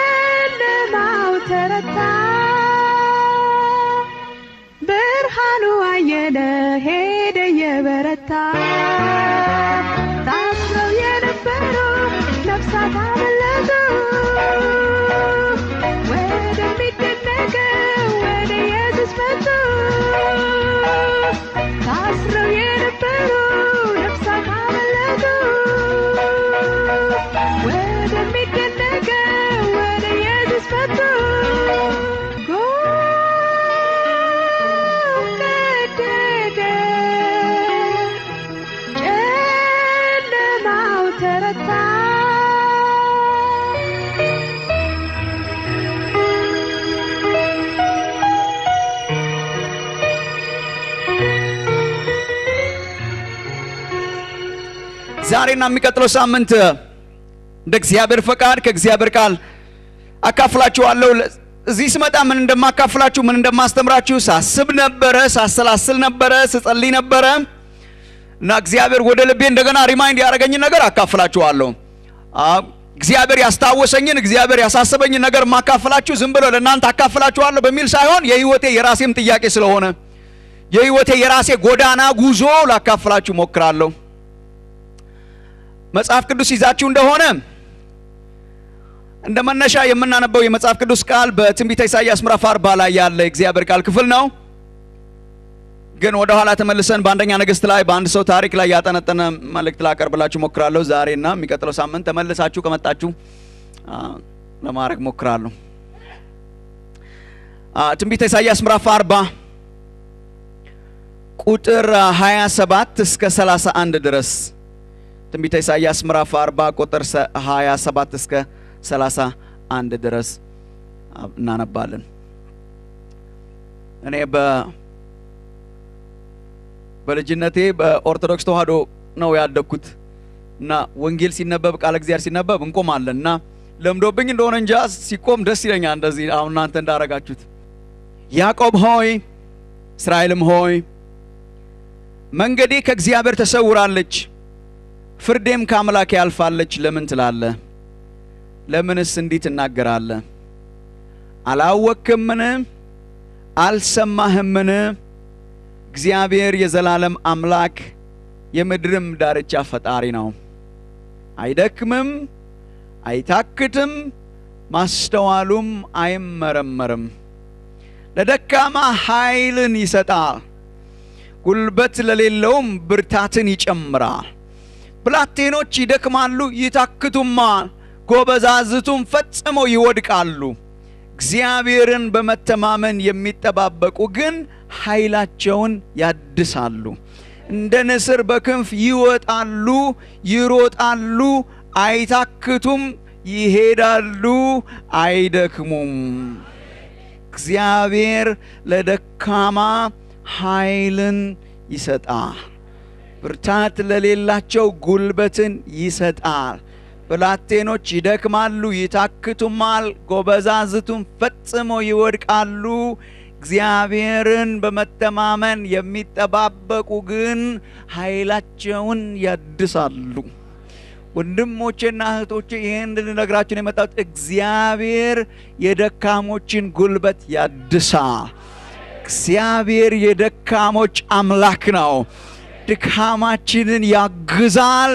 ጨለማው ተረታ ብርሃኑ አየለ ሄደ የበረታ ታስረው የነበሩ ነፍሳት አመለጡ ወደሚደነቀው ወደ ኢየሱስ መጡ ታስረው የነበሩ ነፍሳት አመለጡ ወደሚደነቀው ወደ ኢየሱስ መጡ ጨለማው ተረታ ዛሬና የሚቀጥለው ሳምንት እንደ እግዚአብሔር ፈቃድ ከእግዚአብሔር ቃል አካፍላችኋለሁ። እዚህ ስመጣ ምን እንደማካፍላችሁ ምን እንደማስተምራችሁ ሳስብ ነበረ፣ ሳሰላስል ነበረ፣ ስጸልይ ነበረ እና እግዚአብሔር ወደ ልቤ እንደገና ሪማይንድ ያደረገኝን ነገር አካፍላችኋለሁ። እግዚአብሔር ያስታወሰኝን እግዚአብሔር ያሳሰበኝን ነገር ማካፍላችሁ ዝም ብሎ ለእናንተ አካፍላችኋለሁ በሚል ሳይሆን የህይወቴ የራሴም ጥያቄ ስለሆነ የህይወቴ የራሴ ጎዳና ጉዞ ላካፍላችሁ ሞክራለሁ። መጽሐፍ ቅዱስ ይዛችሁ እንደሆነ እንደ መነሻ የምናነበው የመጽሐፍ ቅዱስ ቃል በትንቢተ ኢሳይያስ ምዕራፍ 40 ላይ ያለ እግዚአብሔር ቃል ክፍል ነው። ግን ወደ ኋላ ተመልሰን በአንደኛ ነገሥት ላይ በአንድ ሰው ታሪክ ላይ ያጠነጠነ መልእክት ላቀርብላችሁ ሞክራለሁ ዛሬና የሚቀጥለው ሳምንት ተመልሳችሁ ከመጣችሁ ለማድረግ ሞክራለሁ። ትንቢተ ኢሳይያስ ምዕራፍ 40 ቁጥር 27 እስከ 31 ድረስ ትንቢተ ኢሳይያስ ምዕራፍ 40 ቁጥር 27 እስከ 31 ድረስ እናነባለን። እኔ በልጅነቴ በኦርቶዶክስ ተዋህዶ ነው ያደግኩት እና ወንጌል ሲነበብ ቃል እግዚአብሔር ሲነበብ እንቆማለን እና ለምዶብኝ እንደሆነ እንጃ ሲቆም ደስ ይለኛል። እንደዚህ አሁን እናንተ እንዳረጋችሁት ያዕቆብ ሆይ እስራኤልም ሆይ መንገዴ ከእግዚአብሔር ተሰውራለች ፍርዴም ከአምላኬ ያልፋለች ለምን ትላለህ? ለምንስ እንዲህ ትናገራለህ? አላወቅህምን? አልሰማህምን? እግዚአብሔር የዘላለም አምላክ የምድርም ዳርቻ ፈጣሪ ነው። አይደክምም፣ አይታክትም፣ ማስተዋሉም አይመረመርም። ለደካማ ኃይልን ይሰጣል፣ ጉልበት ለሌለውም ብርታትን ይጨምራል። ብላቴኖች ይደክማሉ ይታክቱማል፣ ጎበዛዝቱም ፈጽመው ይወድቃሉ። እግዚአብሔርን በመተማመን የሚጠባበቁ ግን ኃይላቸውን ያድሳሉ። እንደ ንስር በክንፍ ይወጣሉ፣ ይሮጣሉ፣ አይታክቱም፣ ይሄዳሉ፣ አይደክሙም። እግዚአብሔር ለደካማ ኃይልን ይሰጣል፣ ብርታት ለሌላቸው ጉልበትን ይሰጣል። ብላቴኖች ይደክማሉ ይታክቱማል፣ ጎበዛዝቱም ፈጽሞ ይወድቃሉ። እግዚአብሔርን በመተማመን የሚጠባበቁ ግን ኃይላቸውን ያድሳሉ። ወንድሞቼና እህቶቼ ይሄን ልነግራችሁ ነው የመጣሁት። እግዚአብሔር የደካሞችን ጉልበት ያድሳል። እግዚአብሔር የደካሞች አምላክ ነው። ድካማችንን ያግዛል፣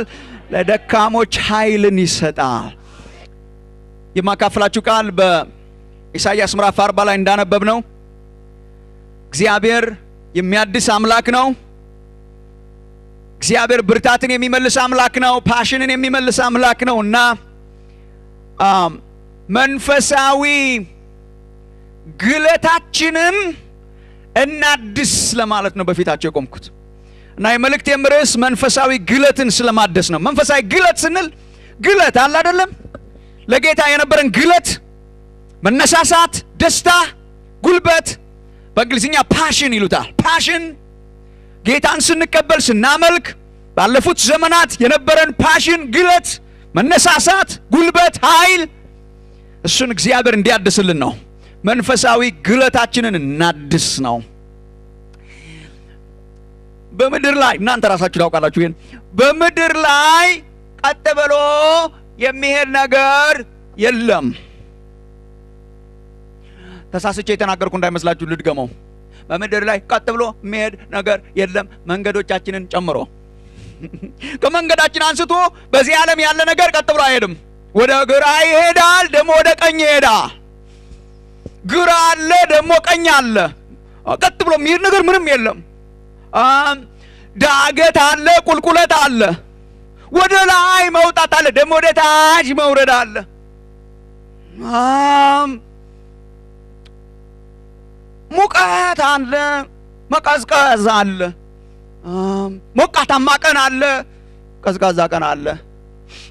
ለደካሞች ኃይልን ይሰጣል። የማካፈላችሁ ቃል በኢሳይያስ ምዕራፍ 40 ላይ እንዳነበብ ነው እግዚአብሔር የሚያድስ አምላክ ነው። እግዚአብሔር ብርታትን የሚመልስ አምላክ ነው። ፓሽንን የሚመልስ አምላክ ነው እና መንፈሳዊ ግለታችንን እናድስ ለማለት ነው በፊታቸው የቆምኩት እና የመልእክቴም ርዕስ መንፈሳዊ ግለትን ስለማደስ ነው። መንፈሳዊ ግለት ስንል ግለት አለ አይደለም? ለጌታ የነበረን ግለት፣ መነሳሳት፣ ደስታ፣ ጉልበት በእንግሊዝኛ ፓሽን ይሉታል። ፓሽን ጌታን ስንቀበል ስናመልክ ባለፉት ዘመናት የነበረን ፓሽን፣ ግለት፣ መነሳሳት፣ ጉልበት፣ ኃይል እሱን እግዚአብሔር እንዲያድስልን ነው። መንፈሳዊ ግለታችንን እናድስ ነው። በምድር ላይ እናንተ ራሳችሁ ታውቃላችሁ ይሄን በምድር ላይ ቀጥ ብሎ የሚሄድ ነገር የለም። ተሳስቼ የተናገርኩ እንዳይመስላችሁ ልድገመው። በምድር ላይ ቀጥ ብሎ የሚሄድ ነገር የለም መንገዶቻችንን ጨምሮ። ከመንገዳችን አንስቶ በዚህ ዓለም ያለ ነገር ቀጥ ብሎ አይሄድም። ወደ ግራ ይሄዳል፣ ደግሞ ወደ ቀኝ ይሄዳል። ግራ አለ፣ ደግሞ ቀኝ አለ። ቀጥ ብሎ የሚሄድ ነገር ምንም የለም። ዳገት አለ፣ ቁልቁለት አለ። ወደ ላይ መውጣት አለ፣ ደግሞ ወደ ታች መውረድ አለ። ሙቀት አለ፣ መቀዝቀዝ አለ። ሞቃታማ ቀን አለ፣ ቀዝቃዛ ቀን አለ።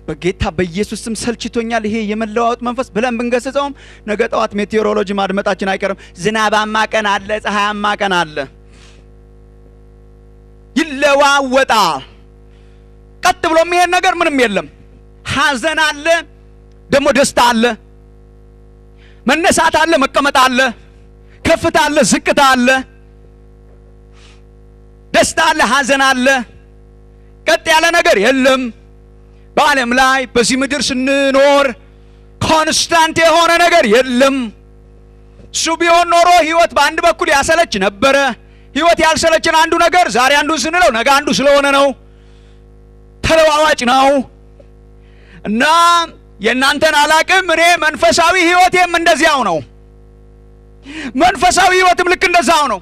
በጌታ በኢየሱስ ስም ሰልችቶኛል ይሄ የመለዋወጥ መንፈስ ብለን ብንገስጸውም ነገ ጠዋት ሜቴዎሮሎጂ ማድመጣችን አይቀርም። ዝናባማ ቀን አለ፣ ፀሐያማ ቀን አለ። ይለዋወጣል። ቀጥ ብሎ የሚሄድ ነገር ምንም የለም። ሐዘን አለ፣ ደግሞ ደስታ አለ። መነሳት አለ፣ መቀመጥ አለ። ከፍታ አለ፣ ዝቅታ አለ። ደስታ አለ፣ ሐዘን አለ። ቀጥ ያለ ነገር የለም። በዓለም ላይ በዚህ ምድር ስንኖር ኮንስታንት የሆነ ነገር የለም። እሱ ቢሆን ኖሮ ህይወት በአንድ በኩል ያሰለች ነበረ። ህይወት ያልሰለችን አንዱ ነገር ዛሬ አንዱን ስንለው ነገ አንዱ ስለሆነ ነው። ተለዋዋጭ ነው እና የእናንተን አላቅም። እኔ መንፈሳዊ ህይወቴም እንደዚያው ነው። መንፈሳዊ ህይወትም ልክ እንደዛው ነው።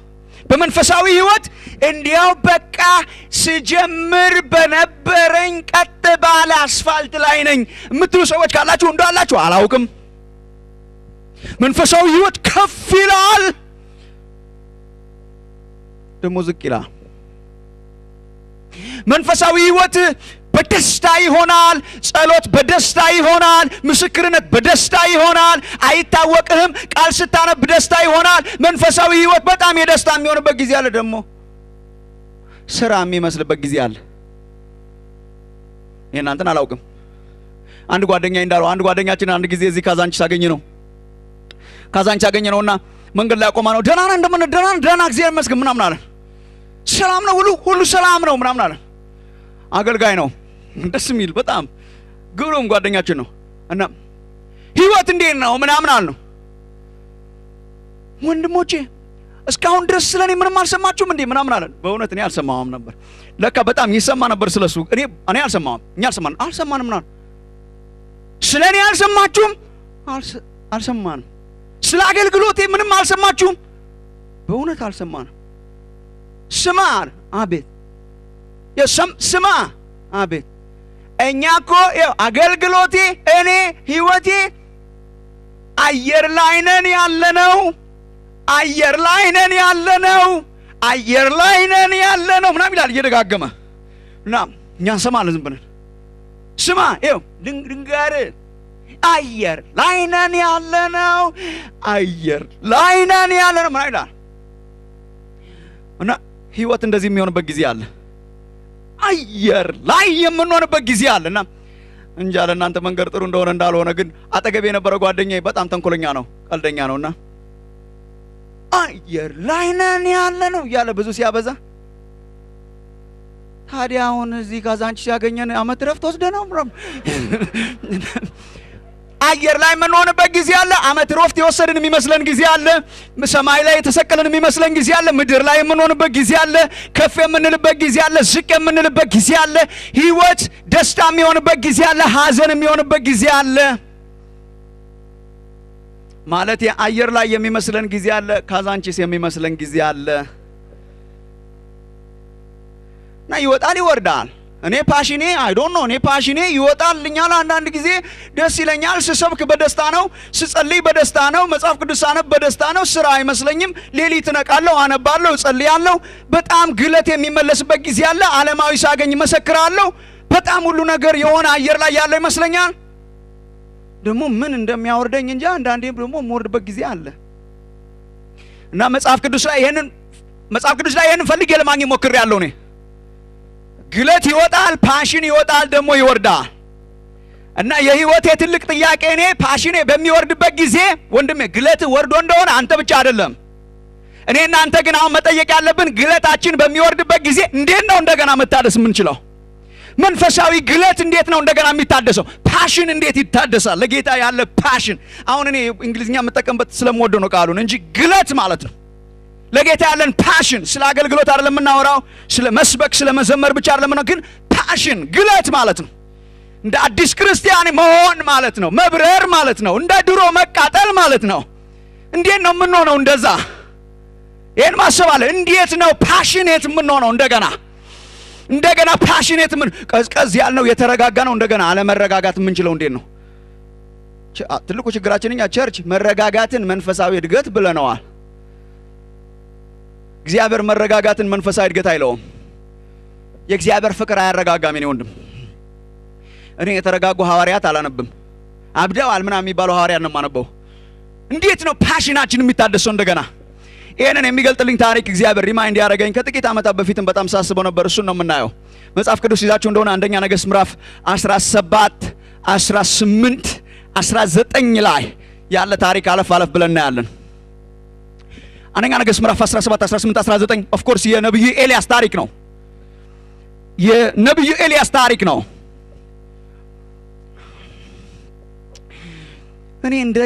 በመንፈሳዊ ህይወት እንዲያው በቃ ስጀምር በነበረኝ ቀጥ ባለ አስፋልት ላይ ነኝ የምትሉ ሰዎች ካላችሁ እንዳላችሁ አላውቅም። መንፈሳዊ ህይወት ከፍ ይላል፣ ደግሞ ዝቅ ይላል። መንፈሳዊ ህይወት በደስታ ይሆናል። ጸሎት በደስታ ይሆናል። ምስክርነት በደስታ ይሆናል። አይታወቅህም። ቃል ስታነብ ደስታ ይሆናል። መንፈሳዊ ህይወት በጣም የደስታ የሚሆንበት ጊዜ አለ፣ ደግሞ ስራ የሚመስልበት ጊዜ አለ። እናንተን አላውቅም። አንድ ጓደኛዬ እንዳለው አንድ ጓደኛችን አንድ ጊዜ እዚህ ካዛንቺስ አገኘነውና መንገድ ላይ ቆማ ነው ደህና ነህ እንደምን ደህና እግዚአብሔር ይመስገን ምናምን አለ። ሰላም ነው ሁሉ ሰላም ነው ምናምን አለ። አገልጋይ ነው፣ ደስ የሚል በጣም ግሩም ጓደኛችን ነው። እና ህይወት እንዴት ነው ምናምን አለ ነው። ወንድሞቼ እስካሁን ድረስ ስለኔ ምንም አልሰማችሁም እንዴ ምናምን አለ። በእውነት እኔ አልሰማሁም ነበር። ለካ በጣም ይሰማ ነበር ስለሱ። እኔ አልሰማሁም። እኛ አልሰማንም ምናምን። ስለኔ አልሰማችሁም? አልሰማንም። ስለ አገልግሎቴ ምንም አልሰማችሁም? በእውነት አልሰማንም። ስማ አቤት ስማ አቤት እኛ እኮ አገልግሎቴ እኔ ህይወቴ አየር ላይ ነን ያለነው ምናምን ይላል እየደጋገመ እና እኛ እንሰማለን ዝም ብለን። ስማ ድንጋር አየር ላይ ነን ያለነው ምናምን ይላል። እና ህይወት እንደዚህ የሚሆንበት ጊዜ አለ። አየር ላይ የምንሆንበት ጊዜ አለና እንጃ ለእናንተ መንገድ ጥሩ እንደሆነ እንዳልሆነ ግን አጠገቤ የነበረ ጓደኛዬ በጣም ተንኮለኛ ነው፣ ቀልደኛ ነውና አየር ላይ ነን ያለነው እያለ ብዙ ሲያበዛ፣ ታዲያ አሁን እዚህ ካዛንቺስ ያገኘን አመት ረፍት ወስደነው አየር ላይ የምንሆንበት ጊዜ አለ። አመት ረፍት የወሰድን የሚመስለን ጊዜ አለ። ሰማይ ላይ የተሰቀለን የሚመስለን ጊዜ አለ። ምድር ላይ የምንሆንበት ጊዜ አለ። ከፍ የምንልበት ጊዜ አለ። ዝቅ የምንልበት ጊዜ አለ። ህይወት ደስታ የሚሆንበት ጊዜ አለ። ሐዘን የሚሆንበት ጊዜ አለ። ማለት አየር ላይ የሚመስለን ጊዜ አለ። ካዛንቺስ የሚመስለን ጊዜ አለ። እና ይወጣል ይወርዳል። እኔ ፓሽኔ እኔ ፓሽኔ ይወጣልኛል። አንዳንድ ጊዜ ደስ ይለኛል። ስሰብክ በደስታ ነው፣ ስጸልይ በደስታ ነው፣ መጽሐፍ ቅዱስ ሳነብ በደስታ ነው። ስራ አይመስለኝም። ሌሊት እነቃለሁ፣ አነባለሁ፣ እጸልያለሁ። በጣም ግለት የሚመለስበት ጊዜ አለ። ዓለማዊ ሳገኝ መሰክራለሁ። በጣም ሁሉ ነገር የሆነ አየር ላይ ያለ ይመስለኛል። ደግሞ ምን እንደሚያወርደኝ እንጃ። አንዳንዴ ደግሞ የምወርድበት ጊዜ አለ። እና መጽሐፍ ቅዱስ ላይ ይሄንን ፈልጌ ለማግኘት ሞክሬያለሁ እኔ። ግለት ይወጣል፣ ፓሽን ይወጣል፣ ደግሞ ይወርዳል። እና የህይወቴ ትልቅ ጥያቄ እኔ ፓሽኔ በሚወርድበት ጊዜ ወንድሜ ግለት ወርዶ እንደሆነ አንተ ብቻ አይደለም እኔና አንተ ግን አሁን መጠየቅ ያለብን ግለታችን በሚወርድበት ጊዜ እንዴት ነው እንደገና መታደስ የምንችለው? መንፈሳዊ ግለት እንዴት ነው እንደገና የሚታደሰው? ፓሽን እንዴት ይታደሳል? ለጌታ ያለ ፓሽን። አሁን እኔ እንግሊዝኛ የምጠቀምበት ስለምወደው ነው ቃሉን እንጂ ግለት ማለት ነው። ለጌታ ያለን ፓሽን ስለ አገልግሎት አይደለም የምናወራው፣ ስለ መስበክ ስለ መዘመር ብቻ አይደለም ነው፣ ግን ፓሽን ግለት ማለት ነው። እንደ አዲስ ክርስቲያን መሆን ማለት ነው። መብረር ማለት ነው። እንደ ድሮ መቃጠል ማለት ነው። እንዴት ነው የምንሆነው እንደዛ? ይሄን ማሰብ አለ። እንዴት ነው ፓሽኔት የምንሆነው እንደገና ፓሽኔት ምን ቀዝቀዝ ያልነው የተረጋጋ ነው እንደገና አለመረጋጋት የምንችለው እንዴት ነው? ትልቁ ችግራችን እኛ ቸርች መረጋጋትን መንፈሳዊ እድገት ብለነዋል። እግዚአብሔር መረጋጋትን መንፈሳዊ እድገት አይለውም። የእግዚአብሔር ፍቅር አያረጋጋም። እኔ ወንድም እኔ የተረጋጉ ሐዋርያት አላነብም። አብደዋል ምናምን የሚባሉ ሐዋርያት ነው የማነበው። እንዴት ነው ፓሽናችን የሚታደሰው እንደገና? ይሄንን የሚገልጥልኝ ታሪክ እግዚአብሔር ሪማይንድ ያደረገኝ ከጥቂት ዓመታት በፊትም በጣም ሳስበው ነበር። እሱን ነው የምናየው። መጽሐፍ ቅዱስ ይዛችሁ እንደሆነ አንደኛ ነገሥት ምዕራፍ 17 18 19 ላይ ያለ ታሪክ አለፍ ብለን እናያለን። አንደኛ ነገሥት ምዕራፍ 17 18 19 ኦፍ ኮርስ የነብዩ ኤልያስ ታሪክ ነው። የነብዩ ኤልያስ ታሪክ ነው። እኔ እንደ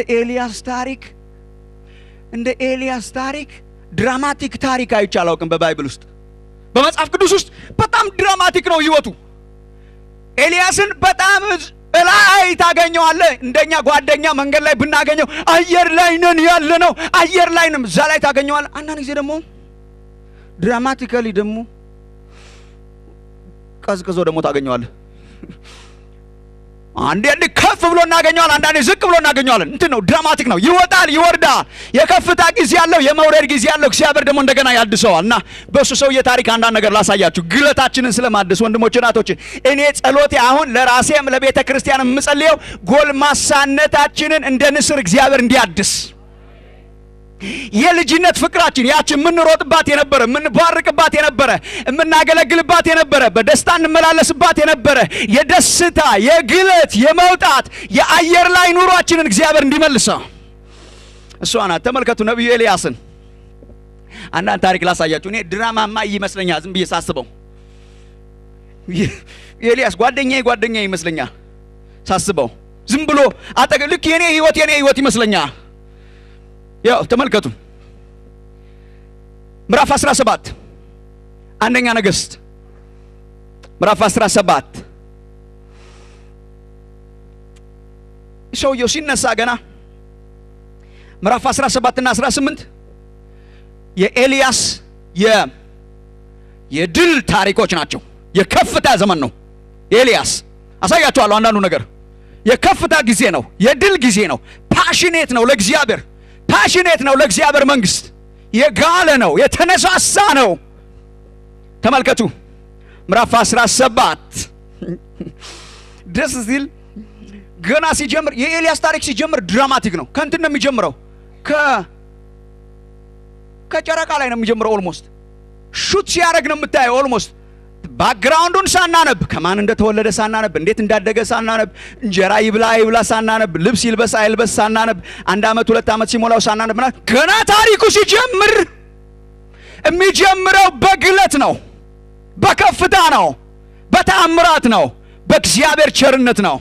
ኤልያስ ታሪክ ድራማቲክ ታሪክ አይቼ አላውቅም በባይብል ውስጥ። በመጽሐፍ ቅዱስ ውስጥ በጣም ድራማቲክ ነው ህይወቱ። ኤልያስን በጣም ላይ ታገኘዋለህ። እንደኛ ጓደኛ መንገድ ላይ ብናገኘው አየር ላይ ነን ያለነው አየር ላይ ነን፣ እዛ ላይ ታገኘዋለህ። አንዳንድ ጊዜ ደግሞ ድራማቲካሊ ደግሞ ቀዝቅዞ ደግሞ ታገኘዋለህ። አንዳንዴ ከፍ ብሎ እናገኘዋለን፣ አንዳንዴ ዝቅ ብሎ እናገኘዋለን። እንትን ነው ድራማቲክ ነው። ይወጣል ይወርዳል። የከፍታ ጊዜ ያለው የመውረድ ጊዜ ያለው። እግዚአብሔር ደግሞ እንደገና ያድሰዋል። እና በሱ ሰውዬ ታሪክ አንዳንድ ነገር ላሳያችሁ ግለታችንን ስለማድስ ወንድሞች እናቶች። እኔ ጸሎቴ አሁን ለራሴም ለቤተ ክርስቲያን የምጸልየው ጎልማሳነታችንን እንደ ንስር እግዚአብሔር እንዲያድስ፣ የልጅነት ፍቅራችን ያቺ የምንሮጥባት የነበረ የምንባርቅባት የነበረ የምናገለግልባት የነበረ በደስታ እንመላለስባት የነበረ የደስታ የግለት የመውጣት የአየር ላይ ኑሯችንን እግዚአብሔር እንዲመልሰው እሷ ናት። ተመልከቱ ነብዩ ኤልያስን አንዳንድ ታሪክ ላሳያችሁ። እኔ ድራማማ ይመስለኛል ዝም ብዬ ሳስበው። ኤልያስ ጓደኛዬ ይመስለኛል ሳስበው። ዝም ብሎ ልክ የኔ ህይወት ይመስለኛል። ያው ተመልከቱ ምዕራፍ 17 አንደኛ ነገሥት ምዕራፍ 17 ሰውየው ሲነሳ ገና ምዕራፍ 17 እና 18 የኤልያስ የድል ታሪኮች ናቸው። የከፍታ ዘመን ነው ኤልያስ። አሳያችኋለሁ አንዳንዱ ነገር። የከፍታ ጊዜ ነው፣ የድል ጊዜ ነው። ፓሽኔት ነው ለእግዚአብሔር፣ ፓሽኔት ነው ለእግዚአብሔር መንግስት። የጋለ ነው፣ የተነሳሳ ነው። ተመልከቱ ምዕራፍ 17 ደስ ሲል ገና ሲጀምር የኤልያስ ታሪክ ሲጀምር ድራማቲክ ነው። ከእንትን ነው የሚጀምረው፣ ከጨረቃ ላይ ነው የሚጀምረው። ኦልሞስት ሹት ሲያደርግ ነው የምታየው። ኦልሞስት ባክግራውንዱን ሳናነብ ከማን እንደተወለደ ሳናነብ እንዴት እንዳደገ ሳናነብ እንጀራ ይብላ ሳናነብ ልብስ ይልበስ አይልበስ ሳናነብ 1 ዓመት 2 ዓመት ሲሞላው ሳናነብ ገና ታሪኩ ሲጀምር የሚጀምረው በግለት ነው፣ በከፍታ ነው፣ በተአምራት ነው፣ በእግዚአብሔር ቸርነት ነው።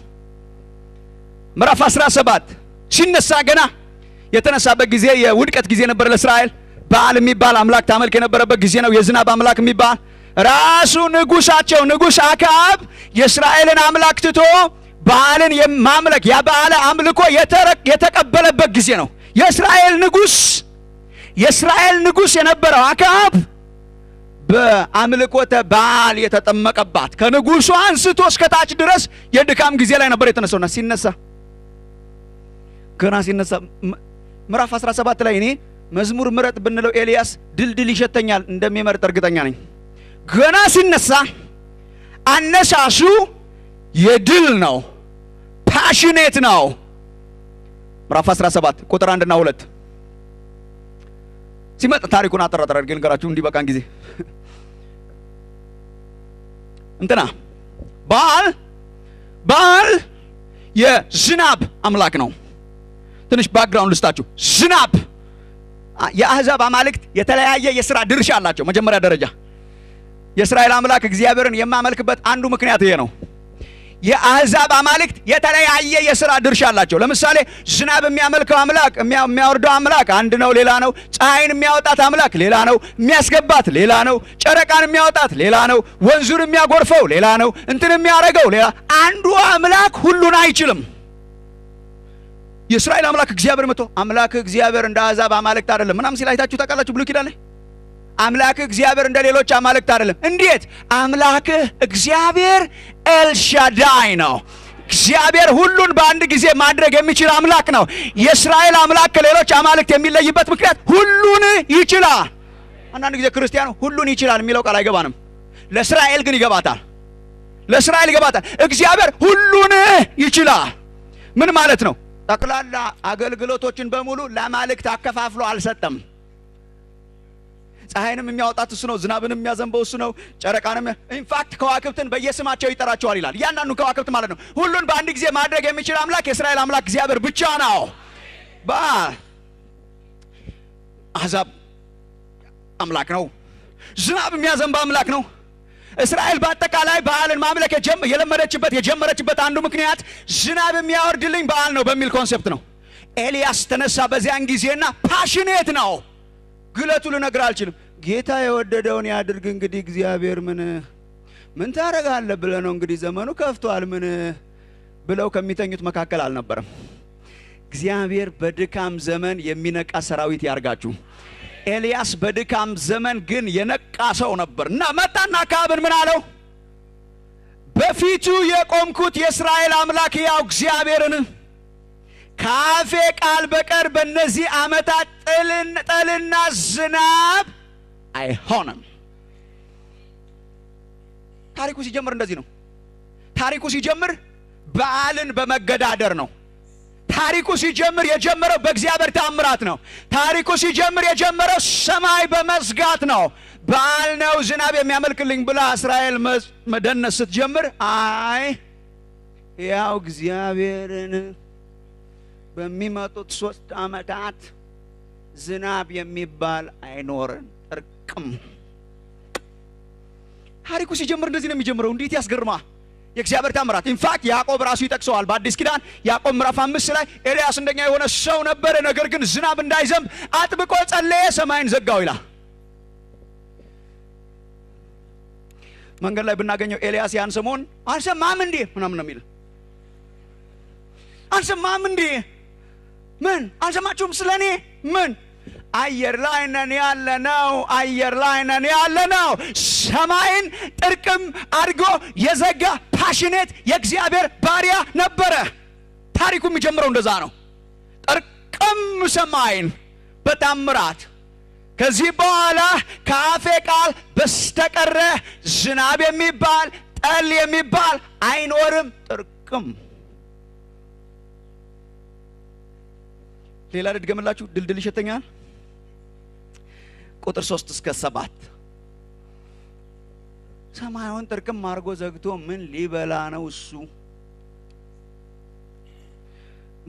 ምዕራፍ 17 ሲነሳ ገና የተነሳበት ጊዜ የውድቀት ጊዜ ነበር ለእስራኤል። በዓል የሚባል አምላክ ታመልክ የነበረበት ጊዜ ነው። የዝናብ አምላክ የሚባል ራሱ ንጉሳቸው ንጉስ አክዓብ የእስራኤልን አምላክ ትቶ በዓልን የማምለክ የበዓል አምልኮ የተቀበለበት ጊዜ ነው። የእስራኤል ንጉስ የነበረው አክዓብ በአምልኮተ በዓል የተጠመቀባት ከንጉሱ አንስቶ እስከታች ድረስ የድካም ጊዜ ላይ ነበር የተነሳውና ገና ሲነሳ ምዕራፍ 17 ላይ እኔ መዝሙር ምረጥ ብንለው ኤልያስ ድልድል ይሸተኛል እንደሚመርጥ እርግጠኛ ነኝ። ገና ሲነሳ አነሳሱ የድል ነው፣ ፓሽኔት ነው። ምዕራፍ 17 ቁጥር 1 እና 2 ሲመጣ ታሪኩን አጠራጠር አድርጌ ልንገራችሁ እንዲበቃን ጊዜ። እንትና በዓል የዝናብ አምላክ ነው። ትንሽ ባክግራውንድ ልስጣችሁ። ዝናብ የአሕዛብ አማልክት የተለያየ የሥራ ድርሻ አላቸው። መጀመሪያ ደረጃ የእስራኤል አምላክ እግዚአብሔርን የማመልክበት አንዱ ምክንያት ይሄ ነው። የአሕዛብ አማልክት የተለያየ የሥራ ድርሻ አላቸው። ለምሳሌ ዝናብ የሚያመልከው አምላክ የሚያወርደው አምላክ አንድ ነው፣ ሌላ ነው። ፀሐይን የሚያወጣት አምላክ ሌላ ነው፣ የሚያስገባት ሌላ ነው። ጨረቃን የሚያወጣት ሌላ ነው፣ ወንዙን የሚያጎርፈው ሌላ ነው፣ እንትን የሚያደርገው ሌላ። አንዱ አምላክ ሁሉን አይችልም። የእስራኤል አምላክ እግዚአብሔር መጥቶ አምላክ እግዚአብሔር እንደ አሕዛብ አማልክት አይደለም ምናምን ሲል አይታችሁ ታውቃላችሁ? ብሉይ ኪዳን ላይ አምላክ እግዚአብሔር እንደ ሌሎች አማልክት አይደለም። እንዴት? አምላክ እግዚአብሔር ኤልሻዳይ ነው። እግዚአብሔር ሁሉን በአንድ ጊዜ ማድረግ የሚችል አምላክ ነው። የእስራኤል አምላክ ከሌሎች አማልክት የሚለይበት ምክንያት ሁሉን ይችላል። አንዳንድ ጊዜ ክርስቲያኑ ሁሉን ይችላል የሚለው ቃል አይገባንም። ለእስራኤል ግን ይገባታል። ለእስራኤል ይገባታል። እግዚአብሔር ሁሉን ይችላል። ምን ማለት ነው? ጠቅላላ አገልግሎቶችን በሙሉ ለአማልክት አከፋፍሎ አልሰጠም። ፀሐይንም የሚያወጣት እሱ ነው፣ ዝናብንም የሚያዘንበው እሱ ነው፣ ጨረቃንም ኢንፋክት ከዋክብትን በየስማቸው ይጠራቸዋል ይላል። እያንዳንዱ ከዋክብት ማለት ነው። ሁሉን በአንድ ጊዜ ማድረግ የሚችል አምላክ የእስራኤል አምላክ እግዚአብሔር ብቻ ነው። አሕዛብ አምላክ ነው። ዝናብ የሚያዘንባ አምላክ ነው። እስራኤል በአጠቃላይ በዓልን ማምለክ የጀመረችበት አንዱ ምክንያት ዝናብ የሚያወርድልኝ በዓል ነው በሚል ኮንሴፕት ነው። ኤልያስ ተነሳ በዚያን ጊዜና ፓሽኔት ነው። ግለቱ ልነግር አልችልም። ጌታ የወደደውን ያድርግ እንግዲህ እግዚአብሔር ምን ታረጋለህ ብለህ ነው እንግዲህ ዘመኑ ከፍቷል ምን ብለው ከሚተኙት መካከል አልነበረም። እግዚአብሔር በድካም ዘመን የሚነቃ ሰራዊት ያርጋችሁ። ኤልያስ በድካም ዘመን ግን የነቃ ሰው ነበር እና መጣና አክዓብን ምን አለው? በፊቱ የቆምኩት የእስራኤል አምላክ ያው እግዚአብሔርን ካፌ ቃል በቀር በእነዚህ ዓመታት ጠልና ዝናብ አይሆንም። ታሪኩ ሲጀምር እንደዚህ ነው። ታሪኩ ሲጀምር በዓልን በመገዳደር ነው። ታሪኩ ሲጀምር የጀመረው በእግዚአብሔር ተአምራት ነው። ታሪኩ ሲጀምር የጀመረው ሰማይ በመዝጋት ነው። በዓል ነው ዝናብ የሚያመልክልኝ ብላ እስራኤል መደነስ ስትጀምር አይ ያው እግዚአብሔርን በሚመጡት 3 ዓመታት ዝናብ የሚባል አይኖርም ጥርቅም። ታሪኩ ሲጀምር እንደዚህ ነው የሚጀምረው። እንዴት ያስገርማ የእግዚአብሔር ተአምራት። ኢንፋክት ያዕቆብ ራሱ ይጠቅሰዋል በአዲስ ኪዳን ያዕቆብ ምዕራፍ 5 ላይ ኤልያስ እንደኛ የሆነ ሰው ነበረ፣ ነገር ግን ዝናብ እንዳይዘንብ አጥብቆ ጸለየ፣ ሰማይን ዘጋው ይላል። መንገድ ላይ ብናገኘው ኤልያስ ያን ሰሞን አልሰማም እንዴ ምናምን ነው የሚል። አልሰማም እንዴ ምን አልሰማችሁም ስለኔ ምን? አየር ላይ ነን ያለነው፣ አየር ላይ ነን ያለነው። ሰማይን ጥርቅም አድርጎ የዘጋ ፓሽኔት የእግዚአብሔር ባሪያ ነበረ። ታሪኩ የሚጀምረው እንደዛ ነው። ጥርቅም ሰማይን በታምራት። ከዚህ በኋላ ከአፌ ቃል በስተቀረ ዝናብ የሚባል ጠል የሚባል አይኖርም ጥርቅም። ሌላ ልድገምላችሁ፣ ድልድል ይሸተኛል። ቁጥር 3 እስከ 7 ሰማዩን ጥርቅም አድርጎ ዘግቶ ምን ሊበላ ነው እሱ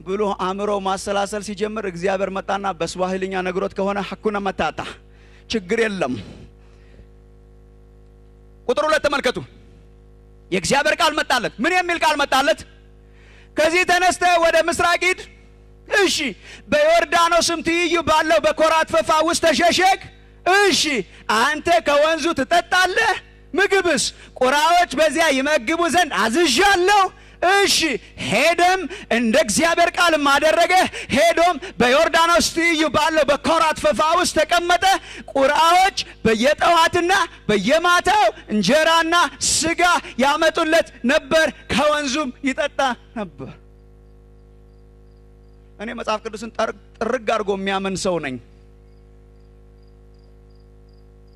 ብሎ አእምሮ ማሰላሰል ሲጀምር እግዚአብሔር መጣና በስዋሂልኛ ነግሮት ከሆነ ሐኩነ መታታ ችግር የለም። ቁጥር 2 ተመልከቱ። የእግዚአብሔር ቃል መጣለት። ምን የሚል ቃል መጣለት? ከዚህ ተነስተ ወደ ምስራቅ ሂድ፣ እሺ፣ በዮርዳኖስም ትይዩ ባለው በኮራት ፈፋ ውስጥ ተሸሸግ፣ እሺ፣ አንተ ከወንዙ ትጠጣለህ፣ ምግብስ ቁራዎች በዚያ ይመግቡ ዘንድ አዝዣለሁ። እሺ፣ ሄደም እንደ እግዚአብሔር ቃል አደረገ። ሄዶም በዮርዳኖስ ትይዩ ባለው በኮራት ፈፋ ውስጥ ተቀመጠ። ቁራዎች በየጠዋትና በየማታው እንጀራና ስጋ ያመጡለት ነበር፣ ከወንዙም ይጠጣ ነበር። እኔ መጽሐፍ ቅዱስን ጥርግ አድርጎ የሚያምን ሰው ነኝ።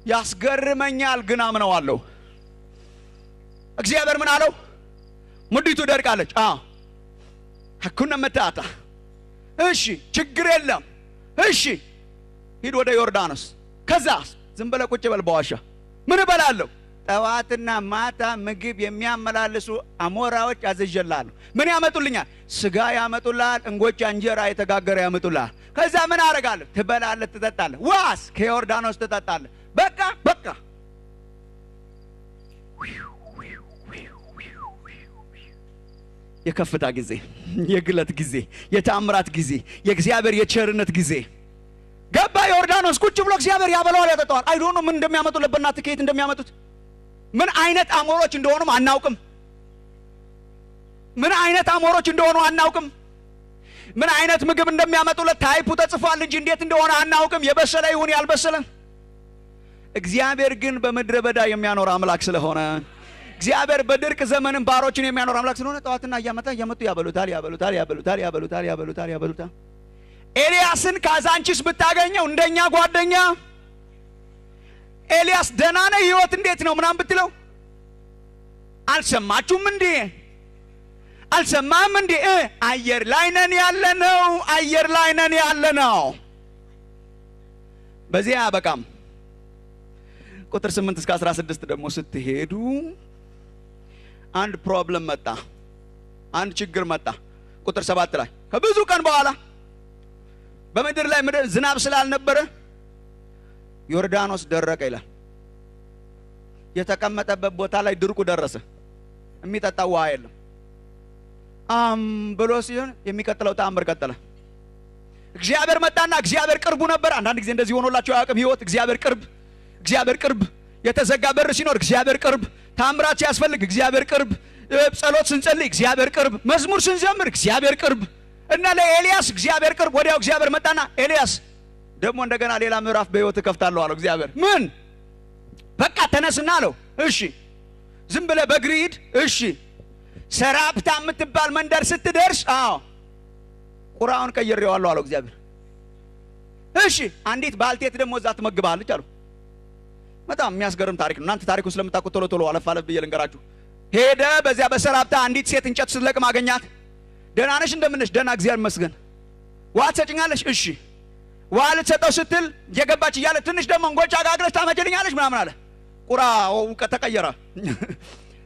ያስገርመኛል ግን አምነዋለሁ። እግዚአብሔር ምን አለው? ምድሪቱ ደርቃለች። ሐኩነ መታታ። እሺ፣ ችግር የለም። እሺ፣ ሂድ ወደ ዮርዳኖስ። ከዛስ ዝም ብለህ ቁጭ በል በዋሻ። ምን እበላለሁ? ጠዋትና ማታ ምግብ የሚያመላልሱ አሞራዎች አዝዤልሃለሁ። ምን ያመጡልኛል? ስጋ ያመጡልሃል፣ እንጎቻ እንጀራ የተጋገረ ያመጡልሃል። ከዛ ምን አደርጋለሁ? ትበላለህ፣ ትጠጣለህ። ዋስ ከዮርዳኖስ ትጠጣለህ። በቃ የከፍታ ጊዜ፣ የግለት ጊዜ፣ የተአምራት ጊዜ፣ የእግዚአብሔር የቸርነት ጊዜ ገባ። ዮርዳኖስ ቁጭ ብሎ እግዚአብሔር ያበላዋል፣ ያጠጣዋል። አይ ዶንት ኖ ምን እንደሚያመጡ ለበናት ከየት እንደሚያመጡት ምን አይነት አሞሮች እንደሆኑም አናውቅም። ምን አይነት አሞሮች እንደሆኑ አናውቅም። ምን አይነት ምግብ እንደሚያመጡለት ታይፑ ተጽፏል እንጂ እንዴት እንደሆነ አናውቅም። የበሰለ ይሁን ያልበሰለ። እግዚአብሔር ግን በምድረ በዳ የሚያኖር አምላክ ስለሆነ፣ እግዚአብሔር በድርቅ ዘመንም ባሮችን የሚያኖር አምላክ ስለሆነ ጠዋትና እያመጡ ያበሉታል። ኤልያስን ካዛንቺስ ብታገኘው እንደኛ ጓደኛ ኤልያስ ደህና ነህ ህይወት እንዴት ነው ምናምን ብትለው አልሰማችሁም እንዴ? አልሰማም እንዴ? አየር ላይ ነን ያለነው። በዚህ አያበቃም። ቁጥር 8 እስከ 16 ደግሞ ስትሄዱ አንድ ፕሮብለም መጣ፣ አንድ ችግር መጣ። ቁጥር 7 ላይ ከብዙ ቀን በኋላ በምድር ላይ ዝናብ ስላልነበረ ዮርዳኖስ ደረቀ ይላል። የተቀመጠበት ቦታ ላይ ድርቁ ደረሰ። የሚጠጣ ውሃ የለም ብሎ ሲሆን የሚቀጥለው ተአምር ቀጠለ። እግዚአብሔር መጣና እግዚአብሔር ቅርቡ ነበር። አንዳንድ ጊዜ እንደዚህ ሆኖላችሁ አያውቅም? ህይወት እግዚአብሔር ቅርብ፣ የተዘጋ በር ሲኖር እግዚአብሔር ቅርብ፣ ተአምራት ሲያስፈልግ እግዚአብሔር ቅርብ፣ ጸሎት ስንጸልይ እግዚአብሔር ቅርብ፣ መዝሙር ስንዘምር እግዚአብሔር ቅርብ እና ለኤልያስ እግዚአብሔር ቅርብ። ወዲያው እግዚአብሔር መጣና ኤልያስ ደግሞ እንደገና ሌላ ምዕራፍ በህይወት እከፍታለሁ አለው። እግዚአብሔር ምን በቃ ተነስና አለው። እሺ ዝም ብለህ በእግርህ ሂድ። እሺ ሰራፕታ የምትባል መንደር ስትደርስ ቁራውን ቀይሬዋለሁ አለው እግዚአብሔር። እሺ አንዲት ባልቴት ደግሞ እዛ ትመግባለች አለው። በጣም የሚያስገርም ታሪክ ነው። እናንተ ታሪኩን ስለምታውቁት ቶሎ አለፍ ብዬ ልንገራችሁ። ሄደ በዚያ በሰራፕታ አንዲት ሴት እንጨት ስትለቅም አገኛት። ደህና ነሽ? እንደምነሽ? ደህና እግዚአብሔር ይመስገን። ውሃ ትሰጭኛለሽ? እሺ ውሃ ልትሰጠው ስትል እየገባች እያለ ትንሽ ደግሞ እንጎቻ ጋግረሽ ታመጭልኛለሽ ምናምን አለ። ቁራው ተቀየረ።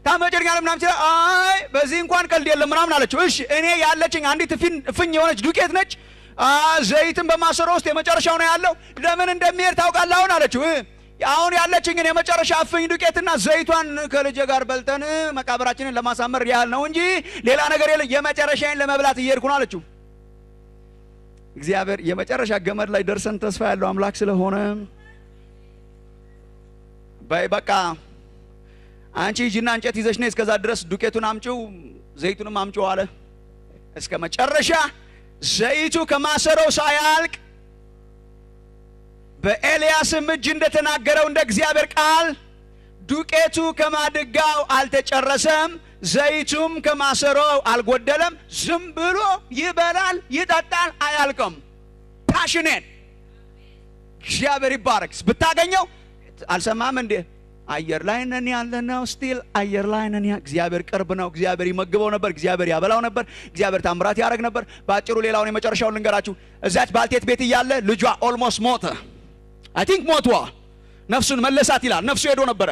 ታመጭልኛለሽ ምናምን ሲል አይ በዚህ እንኳን ቀልድ የለም ምናምን አለችው። እሺ እኔ ያለችኝ አንዲት ፍኝ የሆነች ዱቄት ነች። ዘይትን በማሰሮ ውስጥ የመጨረሻው ነው ያለው። ለምን እንደሚሄድ ታውቃለህ አሁን አለችው። አሁን ያለችኝን የመጨረሻ ፍኝ ዱቄትና ዘይቷን ከልጄ ጋር በልተን መቃብራችንን ለማሳመር ያህል ነው እንጂ ሌላ ነገር የለም። የመጨረሻዬን ለመብላት እየሄድኩ ነው አለችው። እግዚአብሔር የመጨረሻ ገመድ ላይ ደርሰን ተስፋ ያለው አምላክ ስለሆነ በቃ አንቺ ሂጂና እንጨት ይዘሽ ነይ፣ እስከዛ ድረስ ዱቄቱን አምጪው ዘይቱንም አምጪው አለ። እስከ መጨረሻ ዘይቱ ከማሰሮው ሳያልቅ በኤልያስም እጅ እንደተናገረው እንደ እግዚአብሔር ቃል ዱቄቱ ከማድጋው አልተጨረሰም፣ ዘይቱም ከማሰሮው አልጎደለም። ዝም ብሎ ይበላል ይጠጣል፣ አያልቅም። ፓሽኔት እግዚአብሔር ይባረክ። ብታገኘው አልሰማም እንዴ? አየር ላይ ነን ያለነው። ስቲል አየር ላይ ነን። እግዚአብሔር ቅርብ ነው። እግዚአብሔር ይመግበው ነበር። እግዚአብሔር ያበላው ነበር። እግዚአብሔር ታምራት ያደርግ ነበር። ባጭሩ ሌላውን የመጨረሻውን ልንገራችሁ። እዛች ባልቴት ቤት እያለ ልጇ ኦልሞስት ሞተ። አይ ቲንክ ሞቷ ነፍሱን መለሳት ይላል። ነፍሱ ሄዶ ነበረ።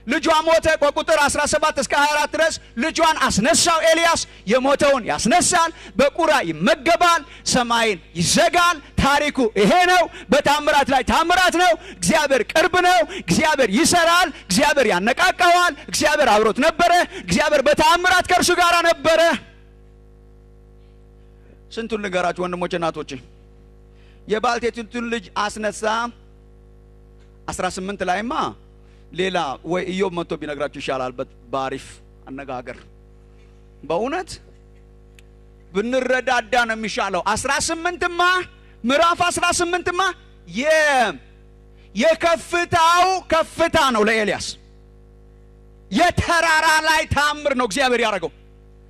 ልጇ ሞተ። ከቁጥር 17 እስከ 24 ድረስ ልጇን አስነሳው ኤልያስ። የሞተውን ያስነሳል፣ በቁራ ይመገባል፣ ሰማይን ይዘጋል። ታሪኩ ይሄ ነው። በታምራት ላይ ታምራት ነው። እግዚአብሔር ቅርብ ነው። እግዚአብሔር ይሰራል። እግዚአብሔር ያነቃቃዋል። እግዚአብሔር አብሮት ነበረ። እግዚአብሔር በታምራት ከእርሱ ጋር ነበረ። ስንቱን ንገራችሁ ወንድሞቼ እናቶቼ። የባልቴቲቱን ልጅ አስነሳ። 18 ላይማ ሌላ ወይ ኢዮብ መጥቶ ቢነግራችሁ ይሻላል። በአሪፍ አነጋገር በእውነት ብንረዳዳ ነው የሚሻለው። 18ማ ምዕራፍ 18ማ የከፍታው ከፍታ ነው ለኤልያስ። የተራራ ላይ ታምር ነው እግዚአብሔር ያደረገው።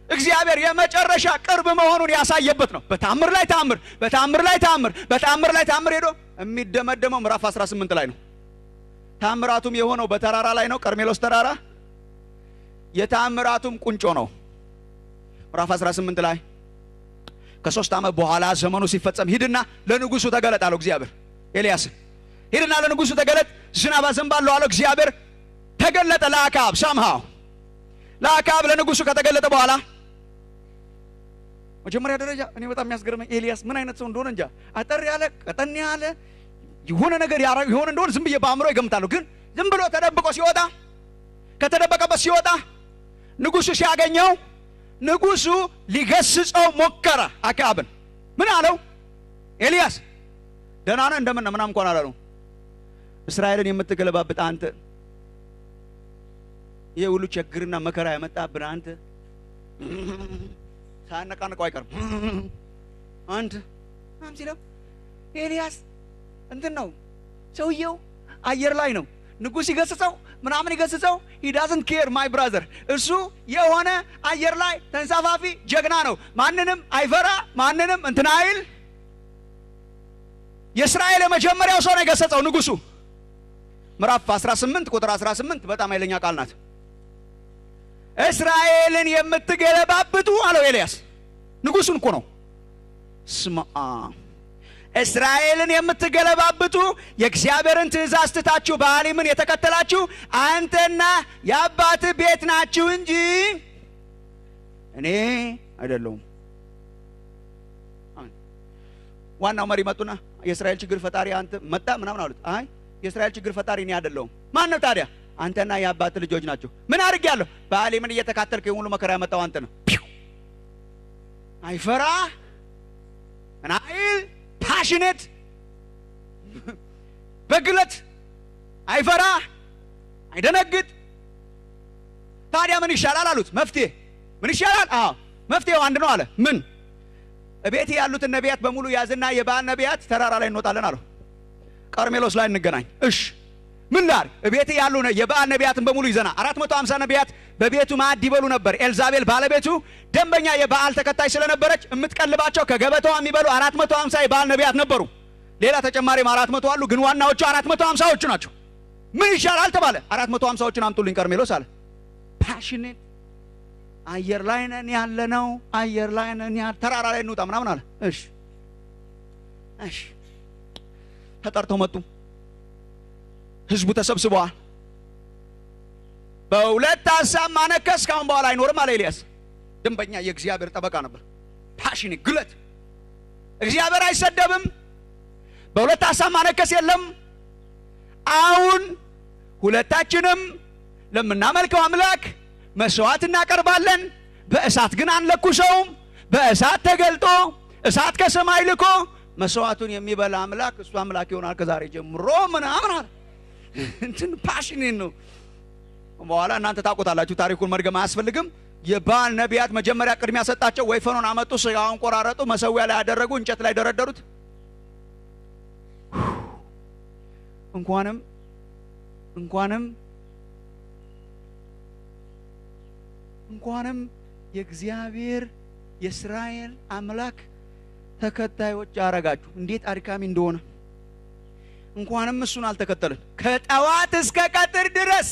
እግዚአብሔር የመጨረሻ ቅርብ መሆኑን ያሳየበት ነው። በታምር ላይ ታምር፣ በታምር ላይ ታምር፣ በታምር ላይ ታምር ሄዶ የሚደመደመው ምዕራፍ 18 ላይ ነው። ታምራቱም የሆነው በተራራ ላይ ነው። ቀርሜሎስ ተራራ የታምራቱም ቁንጮ ነው። ምዕራፍ 18 ላይ ከ3 ዓመት በኋላ ዘመኑ ሲፈጸም ሂድና ለንጉሱ ተገለጥ አለው እግዚአብሔር ኤልያስ። ሂድና ለንጉሱ ተገለጥ፣ ዝናብ አዘንባለሁ አለው እግዚአብሔር። ተገለጠ ለአክዓብ። ሳምሃው ለአክዓብ ለንጉሱ ከተገለጠ በኋላ መጀመሪያ ደረጃ እኔ በጣም የሚያስገርመኝ ኤልያስ ምን አይነት ሰው እንደሆነ እንጃ። አጠር ያለ ቀጠን ያለ የሆነ ነገር የሆነ እንደሆነ ዝም ብዬ በአእምሮ ይገምታለሁ። ግን ዝም ብሎ ተደብቆ ሲወጣ ከተደበቀበት ሲወጣ ንጉሱ ሲያገኘው ንጉሱ ሊገስጸው ሞከረ አክዓብን። ምን አለው? ኤልያስ ደህና ነህ እንደምን ምናምን እንኳን አላለው። እስራኤልን የምትገለባብጥ አንተ፣ ይሄ ሁሉ ችግርና መከራ ያመጣብን አንተ፣ ሳያነቃንቀው አይቀርም አንተ ሲለው ኤልያስ እንትን ነው ሰውየው አየር ላይ ነው። ንጉስ ይገስጸው ምናምን ይገስጸው he doesn't care my brother። እሱ የሆነ አየር ላይ ተንሳፋፊ ጀግና ነው። ማንንም አይፈራ፣ ማንንም እንትን አይል። የእስራኤል የመጀመሪያው ሰው ነው የገሰጸው ንጉሱ። ምዕራፍ 18 ቁጥር 18 በጣም ኃይለኛ ቃል ናት። እስራኤልን የምትገለባብጡ አለው ኤልያስ። ንጉሱን እኮ ነው። ስማ እስራኤልን የምትገለባብጡ የእግዚአብሔርን ትእዛዝ ትታችሁ በአሊምን የተከተላችሁ አንተና የአባትህ ቤት ናችሁ እንጂ እኔ አይደለሁም። ዋናው መሪ መጡና የእስራኤል ችግር ፈጣሪ አንተ መጣ ምናምን አሉት። አይ የእስራኤል ችግር ፈጣሪ እኔ አይደለሁም። ማን ነው ታዲያ? አንተና የአባትህ ልጆች ናቸው። ምን አድርጌያለሁ? በአሊምን እየተካተልክ የሁሉ መከራ ያመጣው አንተ ነው። አይፈራ ምናይል ፓሽኔት በግለት አይፈራ አይደነግጥ። ታዲያ ምን ይሻላል አሉት። መፍትሄ ምን ይሻላል? መፍትሄው አንድ ነው አለ። ምን? እቤት ያሉትን ነቢያት በሙሉ ያዝና የበዓል ነቢያት ተራራ ላይ እንወጣለን አለው። ቀርሜሎስ ላይ እንገናኝ። እሺ ምን ላር? እቤት ያሉ የበዓል ነቢያትን በሙሉ ይዘና 450 ነቢያት በቤቱ ማዕድ ይበሉ ነበር። ኤልዛቤል ባለቤቱ ደንበኛ የበዓል ተከታይ ስለነበረች የምትቀልባቸው ከገበታዋ የሚበሉ 450 የበዓል ነቢያት ነበሩ። ሌላ ተጨማሪም 400 አሉ፣ ግን ዋናዎቹ 450ዎቹ ናቸው። ምን ይሻላል ተባለ። 450ዎቹን አምጡልኝ ቀርሜሎስ አለ። ፓሽኔት አየር ላይ ነን ያለነው፣ አየር ላይ ነን ተራራ ላይ እንውጣ ምናምን አለ። እሺ እሺ ተጠርተው መጡ። ህዝቡ ተሰብስበዋል። በሁለት ሀሳብ ማነከስ ካሁን በኋላ አይኖርም አለ ኤልያስ። ደንበኛ የእግዚአብሔር ጠበቃ ነበር። ፓሽኔት ግለት። እግዚአብሔር አይሰደብም። በሁለት ሀሳብ ማነከስ የለም። አሁን ሁለታችንም ለምናመልከው አምላክ መስዋዕት እናቀርባለን። በእሳት ግን አንለኩሰውም። በእሳት ተገልጦ እሳት ከሰማይ ልኮ መስዋዕቱን የሚበላ አምላክ እሱ አምላክ ይሆናል ከዛሬ ጀምሮ ምናምን አለ። እንትን ፓሽኔት ነው። በኋላ እናንተ ታውቁታላችሁ፣ ታሪኩን መድገም አያስፈልግም። የበዓል ነቢያት መጀመሪያ ቅድሚያ ሰጣቸው። ወይፈኑን አመጡ፣ ስጋውን ቆራረጡ፣ መሰዊያ ላይ ያደረጉ፣ እንጨት ላይ ደረደሩት። እንኳንም የእግዚአብሔር የእስራኤል አምላክ ተከታዮች አረጋችሁ። እንዴት አድካሚ እንደሆነ እንኳንም እሱን አልተከተልን ከጠዋት እስከ ቀትር ድረስ።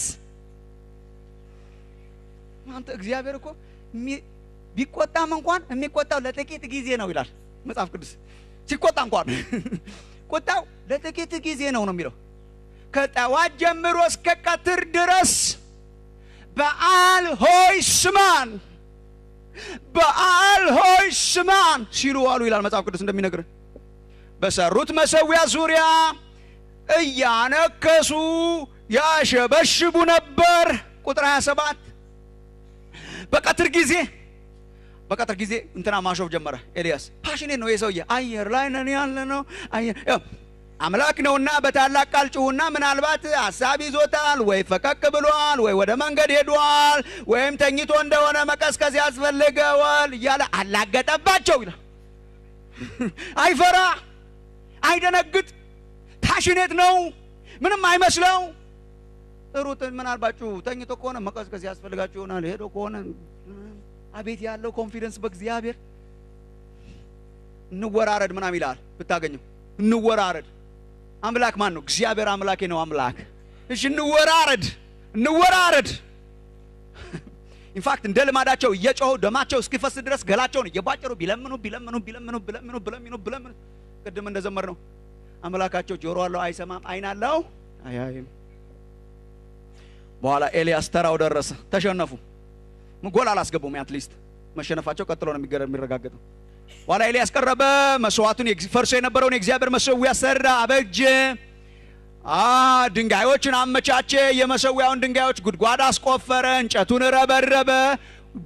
አንተ እግዚአብሔር እኮ ቢቆጣም እንኳን የሚቆጣው ለጥቂት ጊዜ ነው ይላል መጽሐፍ ቅዱስ። ሲቆጣ እንኳን ቁጣው ለጥቂት ጊዜ ነው የሚለው። ከጠዋት ጀምሮ እስከ ቀትር ድረስ በዓል ሆይ ስማን፣ በዓል ሆይ ስማን ሲሉ ዋሉ ይላል መጽሐፍ ቅዱስ እንደሚነግረን። በሰሩት መሰዊያ ዙሪያ እያነከሱ ያሸበሽቡ ነበር። ቁጥር 27 በቀትር ጊዜ እንትና ማሾፍ ጀመረ ኤልያስ። ፓሽኔት ነው የሰውዬ። አየር ላይ ነን ያለ ነው። አምላክ ነውና በታላቅ ቃል ጩሁና፣ ምናልባት ሐሳብ ይዞታል ወይ ፈቀቅ ብሏል ወይ ወደ መንገድ ሄዷል ወይም ተኝቶ እንደሆነ መቀስቀስ ያስፈልገዋል እያለ አላገጠባቸው ይላል። አይፈራ አይደነግጥ። ፓሽኔት ነው። ምንም አይመስለው። ሩትን ምናልባችሁ ተኝቶ ከሆነ መቀስቀስ ያስፈልጋችሁ ይሆናል። ሄዶ ከሆነ አቤት ያለው ኮንፊደንስ በእግዚአብሔር። እንወራረድ ምናምን ይላል ብታገኘው። እንወራረድ። አምላክ ማን ነው? እግዚአብሔር አምላኬ ነው አምላክ። እሺ እንወራረድ። ኢንፋክት እንደ ልማዳቸው እየጮሁ ደማቸው እስኪፈስ ድረስ ገላቸውን እየባጨሩ ቢለምኑ ቅድም እንደዘመር ነው አምላካቸው ጆሮ አለው አይሰማም፣ አይን አለው አያይም። በኋላ ኤልያስ ተራው ደረሰ። ተሸነፉ። ጎል አላስገቡም። አትሊስት መሸነፋቸው ቀጥሎ ነው የሚረጋገጠው። በኋላ ኤልያስ ቀረበ፣ መስዋዕቱን ፈርሶ የነበረውን የእግዚአብሔር መሰዊያ ሰራ፣ አበጀ፣ ድንጋዮችን አመቻቸ፣ የመሰዊያውን ድንጋዮች ጉድጓድ አስቆፈረ፣ እንጨቱን ረበረበ፣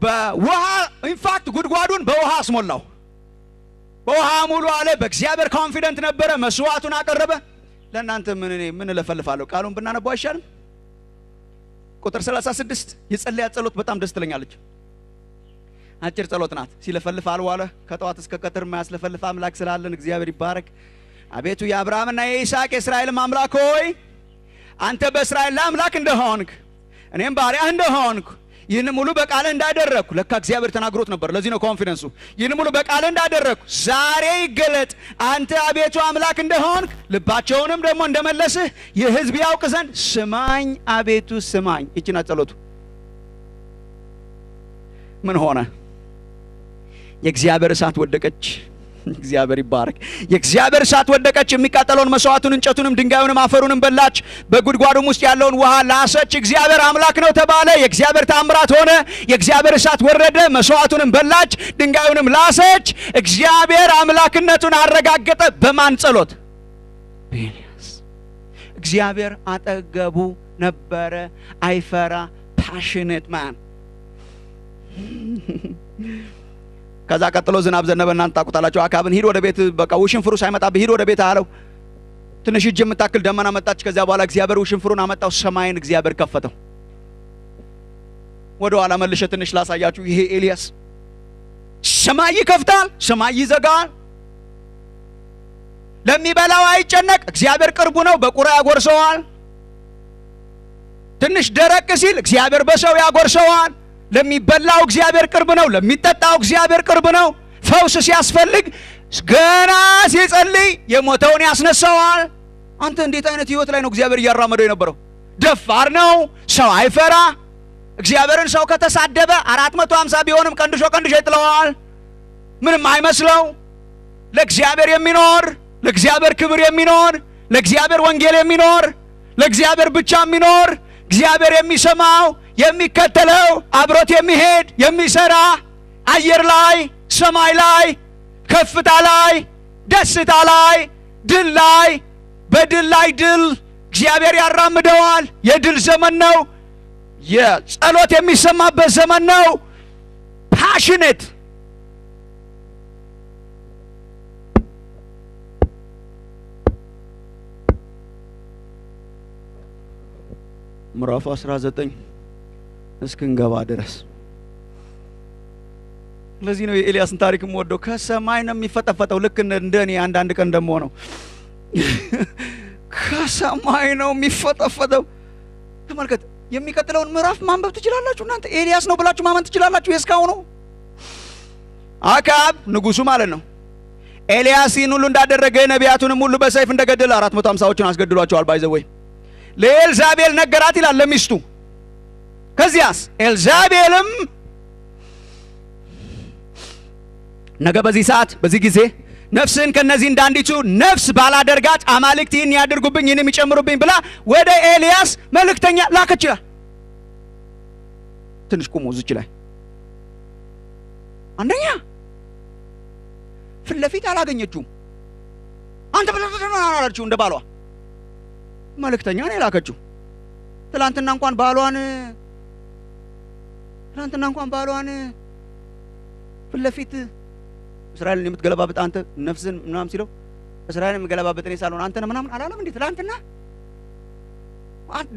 በውሃ ኢንፋክት ጉድጓዱን በውሃ አስሞላው፣ በውሃ ሙሉ አለ። በእግዚአብሔር ኮንፊደንት ነበረ፣ መስዋዕቱን አቀረበ። ለእናንተ ምን ለፈልፋለሁ? ቃሉን ብናነባው አይሻልም? ቁጥር 36 የጸለያ ጸሎት በጣም ደስ ትለኛለች። አጭር ጸሎት ናት። ሲለፈልፍ አልዋለ። ከጠዋት እስከ ቀትር የማያስለፈልፍ አምላክ ስላለን እግዚአብሔር ይባረክ። አቤቱ የአብርሃምና የይስሐቅ የእስራኤልም አምላክ ሆይ አንተ በእስራኤል አምላክ እንደሆንክ እኔም ባሪያህ እንደሆንኩ ይህን ሙሉ በቃልህ እንዳደረግኩ፣ ለካ እግዚአብሔር ተናግሮት ነበር። ለዚህ ነው ኮንፊደንሱ። ይህን ሙሉ በቃልህ እንዳደረግኩ ዛሬ ይገለጥ አንተ አቤቱ አምላክ እንደሆንክ፣ ልባቸውንም ደግሞ እንደመለስህ ይህ ሕዝብ ያውቅ ዘንድ ስማኝ አቤቱ ስማኝ። ይችና ጸሎቱ ምን ሆነ? የእግዚአብሔር እሳት ወደቀች። እግዚአብሔር ይባረክ። የእግዚአብሔር እሳት ወደቀች። የሚቃጠለውን መስዋዕቱን፣ እንጨቱንም፣ ድንጋዩንም፣ አፈሩንም በላች። በጉድጓዱም ውስጥ ያለውን ውሃ ላሰች። እግዚአብሔር አምላክ ነው ተባለ። የእግዚአብሔር ተአምራት ሆነ። የእግዚአብሔር እሳት ወረደ፣ መስዋዕቱንም በላች፣ ድንጋዩንም ላሰች። እግዚአብሔር አምላክነቱን አረጋገጠ። በማን ጸሎት? በኤልያስ። እግዚአብሔር አጠገቡ ነበረ። አይፈራ። ፓሽኔት ማን። ከዛ ቀጥሎ ዝናብ ዘነበ። እናንተ ታውቁታላችሁ። አካብን ሂድ ወደ ቤት፣ በቃ ውሽንፍሩ ሳይመጣብህ ሂድ ወደ ቤት አለው። ትንሽ እጅ የምታክል ደመና መጣች። ከዚያ በኋላ እግዚአብሔር ውሽንፍሩን አመጣው። ሰማይን እግዚአብሔር ከፈተው። ወደ ኋላ መልሼ ትንሽ ላሳያችሁ። ይሄ ኤልያስ ሰማይ ይከፍታል፣ ሰማይ ይዘጋል። ለሚበላው አይጨነቅ። እግዚአብሔር ቅርቡ ነው፣ በቁራ ያጎርሰዋል። ትንሽ ደረቅ ሲል እግዚአብሔር በሰው ያጎርሰዋል። ለሚበላው እግዚአብሔር ቅርብ ነው፣ ለሚጠጣው እግዚአብሔር ቅርብ ነው። ፈውስ ሲያስፈልግ ገና ሲጸልይ የሞተውን ያስነሳዋል። አንተ እንዴት አይነት ህይወት ላይ ነው እግዚአብሔር እያራመደው የነበረው? ደፋር ነው፣ ሰው አይፈራ። እግዚአብሔርን ሰው ከተሳደበ 450 ቢሆንም ቀንድሾ ይጥለዋል። ምንም አይመስለው። ለእግዚአብሔር የሚኖር፣ ለእግዚአብሔር ክብር የሚኖር፣ ለእግዚአብሔር ወንጌል የሚኖር፣ ለእግዚአብሔር ብቻ የሚኖር፣ እግዚአብሔር የሚሰማው የሚከተለው፣ አብሮት የሚሄድ የሚሰራ፣ አየር ላይ፣ ሰማይ ላይ፣ ከፍታ ላይ፣ ደስታ ላይ፣ ድል ላይ፣ በድል ላይ ድል እግዚአብሔር ያራምደዋል። የድል ዘመን ነው። የጸሎት የሚሰማበት ዘመን ነው። ፓሽኔት ምዕራፍ 19 እስክንገባ ድረስ። ለዚህ ነው የኤልያስን ታሪክ የምወደው። ከሰማይ ነው የሚፈጠፈጠው። ልክ እንደኔ አንዳንድ ቀን ደሞ ነው ከሰማይ ነው የሚፈጠፈጠው። ተመልከት። የሚቀጥለውን ምዕራፍ ማንበብ ትችላላችሁ እናንተ። ኤልያስ ነው ብላችሁ ማመን ትችላላችሁ። የስካው ነው አካብ ንጉሱ ማለት ነው። ኤልያስ ይህን ሁሉ እንዳደረገ ነቢያቱንም ሁሉ በሰይፍ እንደገደለ 450ዎችን አስገድሏቸዋል። ባይዘወይ ለኤልዛቤል ነገራት ይላል ለሚስቱ። ከዚያስ ኤልዛቤልም ነገ በዚህ ሰዓት በዚህ ጊዜ ነፍስን ከነዚህ እንዳንዲቱ ነፍስ ባላደርጋት አማልክት ይህን ያድርጉብኝ ይህንም ይጨምሩብኝ ብላ ወደ ኤልያስ መልእክተኛ ላከች ይላል። ትንሽ ቁሙ እዚች ላይ። አንደኛ ፊት ለፊት አላገኘችውም። አንተ ብለህ አላለችው እንደ ባሏ መልእክተኛ ነው የላከችው። ትላንትና እንኳን ባሏን ፊት ለፊት እስራኤልን የምትገለባበጥ አንተ ነፍስን ምናምን ሲለው እስራኤልን የምገለባበጥ እኔ ሳልሆን አንተ ነህ ምናምን አላለም እንዴ? ትላንትና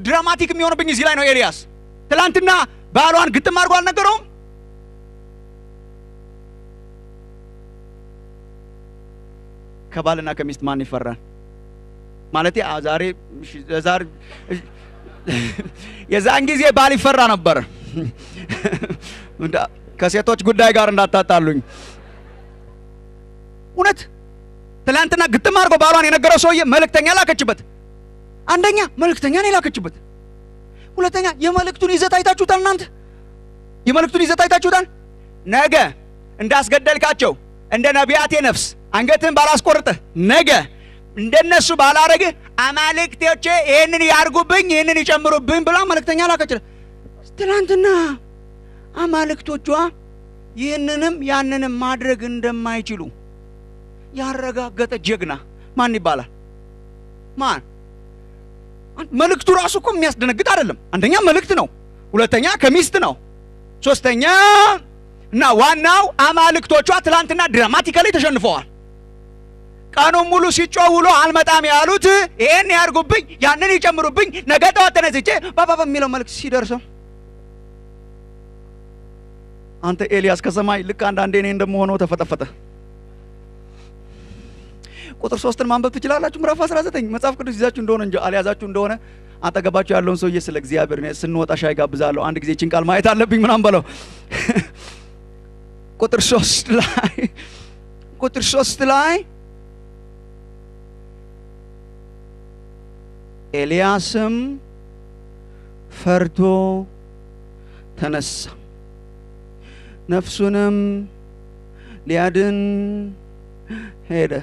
ድራማቲክ የሚሆንብኝ እዚህ ላይ ነው። ኤልያስ ትላንትና ባሏን ግጥም አድርጎ አልነገረውም? ከባልና ከሚስት ማን ይፈራል? ማለቴ ዛሬ የዛን ጊዜ ባል ይፈራ ነበር። ከሴቶች ጉዳይ ጋር እንዳታጣሉኝ። እውነት ትላንትና ግጥም አድርጎ ባሏን የነገረው ሰውዬ መልእክተኛ ላከችበት። አንደኛ መልእክተኛ ነው የላከችበት። ሁለተኛ የመልእክቱን ይዘት አይታችሁታል እናንተ? የመልእክቱን ይዘት አይታችሁታል? ነገ እንዳስገደልካቸው እንደ ነቢያቴ ነፍስ አንገትህን ባላስቆርጥህ ነገ እንደነሱ ባላረግህ አማልክቶቼ ይህንን ያርጉብኝ ይህንን ይጨምሩብኝ ብላ መልእክተኛ ላከችለት። ትላንትና አማልክቶቿ ይህንንም ያንንም ማድረግ እንደማይችሉ ያረጋገጠ ጀግና ማን ይባላል? ማን? መልእክቱ ራሱ እኮ የሚያስደነግጥ አይደለም። አንደኛ መልእክት ነው፣ ሁለተኛ ከሚስት ነው፣ ሶስተኛ እና ዋናው አማልክቶቿ ትላንትና ድራማቲካሊ ተሸንፈዋል። ቀኑን ሙሉ ሲጮውሉ አልመጣም ያሉት ይሄን ያርጉብኝ ያንን ይጨምሩብኝ ነገ ጠዋት ተነስቼ ባባባ የሚለው መልእክት ሲደርሰው አንተ ኤልያስ ከሰማይ ልክ አንዳንዴ እኔ እንደምሆነው ተፈጠፈጠ። ቁጥር 3ን ማንበብ ትችላላችሁ። ምዕራፍ 19 መጽሐፍ ቅዱስ ይዛችሁ እንደሆነ እንጂ አልያዛችሁ እንደሆነ አጠገባችሁ ያለውን ሰውዬ ስለ እግዚአብሔር ነው ስንወጣ ሻይ ጋብዛለሁ አንድ ጊዜ ቺን ቃል ማየት አለብኝ ምናምን በለው። ቁጥር 3 ላይ ኤልያስም ፈርቶ ተነሳ፣ ነፍሱንም ሊያድን ሄደ።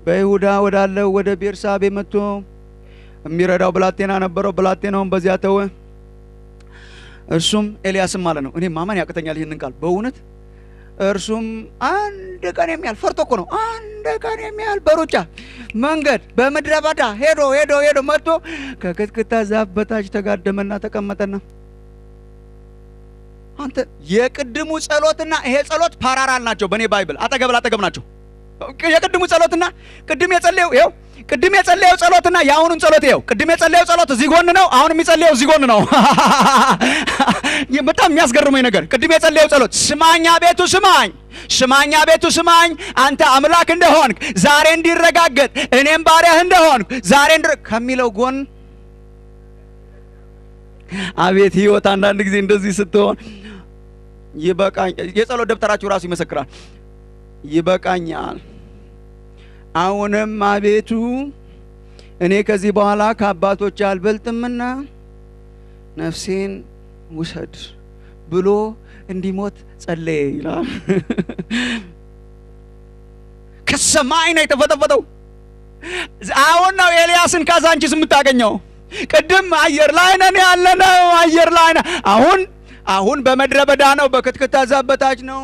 በይሁዳ ወዳለው ወደ ቤርሳቤ መጥቶ የሚረዳው ብላቴና ነበረው። ብላቴናውን በዚያ ተወ። እርሱም ኤልያስም ማለት ነው። እኔ ማመን ያቅተኛል ይህንን ቃል በእውነት። እርሱም አንድ ቀን የሚያህል ፈርቶ እኮ ነው። አንድ ቀን የሚያህል በሩጫ መንገድ በምድረ በዳ ሄዶ መጥቶ ከክትክታ ዛፍ በታች ተጋደመና ተቀመጠና አንተ የቅድሙ ጸሎትና ይሄ ጸሎት ፓራራል ናቸው። በእኔ ባይብል አጠገብ ናቸው። የቅድሙ ጸሎትና ቅድም የጸለየው ጸሎትና የአሁኑን ጸሎት ይኸው። ቅድም የጸለየው ጸሎት እዚህ ጎን ነው፣ አሁን የሚጸለየው እዚህ ጎን ነው። በጣም የሚያስገርመኝ ነገር ቅድም የጸለየው ጸሎት ስማኝ አቤቱ ስማኝ፣ አንተ አምላክ እንደሆንክ ዛሬ እንዲረጋገጥ እኔም ባሪያህ እንደሆንክ ዛሬ ከሚለው ጎን አቤት ህይወት አንዳንድ ጊዜ እንደዚህ ስትሆን ይበቃኝ። የጸሎት ደብተራችሁ ራሱ ይመሰክራል። ይበቃኛል፣ አሁንም አቤቱ እኔ ከዚህ በኋላ ከአባቶች አልበልጥምና ነፍሴን ውሰድ ብሎ እንዲሞት ጸለየ ይላል። ከሰማይ ነው የተፈጠፈጠው። አሁን ነው ኤልያስን ካዛንቺስ የምታገኘው። ቅድም አየር ላይ ነን ያለነው፣ አየር ላይ ነን። አሁን በምድረ በዳ ነው፣ በክትክታ ዛፍ በታች ነው።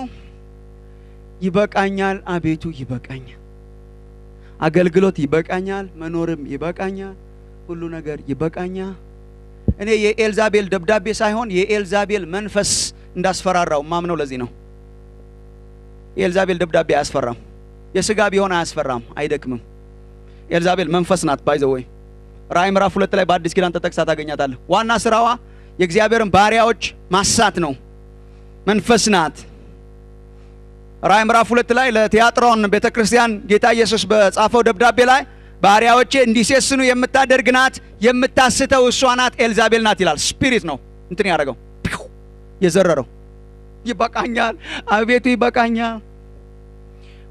ይበቃኛል አቤቱ ይበቃኛል፣ አገልግሎት ይበቃኛል፣ መኖርም ይበቃኛል፣ ሁሉ ነገር ይበቃኛል። እኔ የኤልዛቤል ደብዳቤ ሳይሆን የኤልዛቤል መንፈስ እንዳስፈራራው ማምነው ለዚህ ነው። የኤልዛቤል ደብዳቤ አያስፈራም፣ የሥጋ ቢሆን አያስፈራም፣ አይደክምም። ኤልዛቤል መንፈስ ናት። ባይዘወይ ራእይ ምዕራፍ 2 ላይ በአዲስ ኪዳን ተጠቅሳ ታገኛታለህ። ዋና ስራዋ የእግዚአብሔርን ባሪያዎች ማሳት ነው። መንፈስ ናት። ራእይ ምዕራፍ 2 ላይ ለቲያጥሮን ቤተክርስቲያን ጌታ ኢየሱስ በጻፈው ደብዳቤ ላይ ባሪያዎቼ እንዲሴስኑ የምታደርግ ናት፣ የምታስተው እሷ ናት፣ ኤልዛቤል ናት ይላል። ስፒሪት ነው እንትን ያደረገው የዘረረው። ይበቃኛል አቤቱ ይበቃኛል።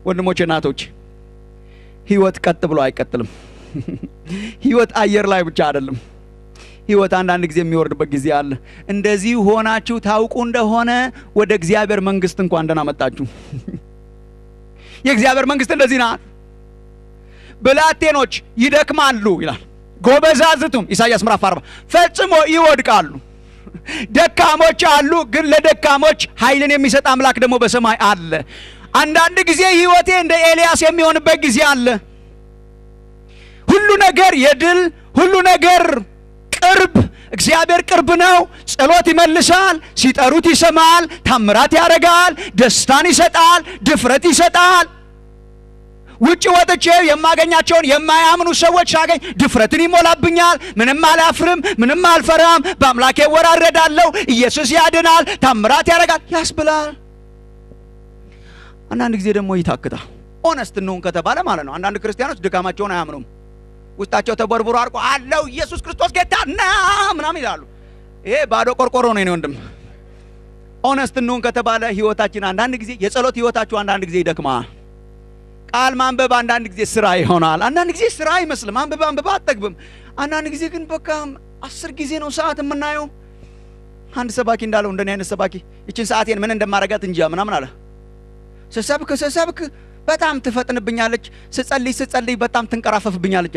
ወንድሞቼ እናቶች፣ ህይወት ቀጥ ብሎ አይቀጥልም። ህይወት አየር ላይ ብቻ አይደለም። ህይወት አንዳንድ ጊዜ የሚወርድበት ጊዜ አለ። እንደዚህ ሆናችሁ ታውቁ እንደሆነ ወደ እግዚአብሔር መንግስት እንኳን ደህና መጣችሁ። የእግዚአብሔር መንግስት እንደዚህ ናት። ብላቴኖች ይደክማሉ ይላል፣ ጎበዛዝቱም ኢሳይያስ ምዕራፍ 40 ፈጽሞ ይወድቃሉ። ደካሞች አሉ፣ ግን ለደካሞች ኃይልን የሚሰጥ አምላክ ደግሞ በሰማይ አለ። አንዳንድ ጊዜ ህይወቴ እንደ ኤልያስ የሚሆንበት ጊዜ አለ። ሁሉ ነገር የድል ሁሉ ነገር ቅርብ፣ እግዚአብሔር ቅርብ ነው። ጸሎት ይመልሳል፣ ሲጠሩት ይሰማል፣ ታምራት ያደርጋል፣ ደስታን ይሰጣል፣ ድፍረት ይሰጣል። ውጭ ወጥቼ የማገኛቸውን የማያምኑ ሰዎች ሳገኝ ድፍረትን ይሞላብኛል። ምንም አላፍርም፣ ምንም አልፈራም፣ በአምላኬ ወራረዳለሁ፣ ኢየሱስ ያድናል፣ ታምራት ያደርጋል ያስብላል። አንዳንድ ጊዜ ደግሞ ይታክታል። ኦነስት እንሁን ከተባለ ማለት ነው። አንዳንድ ክርስቲያኖች ድካማቸውን አያምኑም። ውስጣቸው ተበርብሮ አርቆ አለው ኢየሱስ ክርስቶስ ጌታ ነው ምናምን ይላሉ። ይሄ ባዶ ቆርቆሮ ነው የኔ ወንድም። ኦነስት እንሁን ከተባለ ህይወታችን አንዳንድ ጊዜ የጸሎት ህይወታችሁ አንዳንድ ጊዜ ይደክማል። ቃል ማንበብ አንዳንድ ጊዜ ስራ ይሆናል። አንዳንድ ጊዜ ስራ አይመስልም። አንብባ አትጠግብም። አንዳንድ ጊዜ ግን በቃ 10 ጊዜ ነው ሰዓት የምናየው። አንድ ሰባኪ እንዳለው እንደኔ አይነት ሰባኪ እቺን ሰዓቴን ምን እንደማረጋት እንጂ ምናምን አለ። ስሰብክ በጣም ትፈጥንብኛለች፣ ስጸልይ በጣም ትንቀራፈፍብኛለች።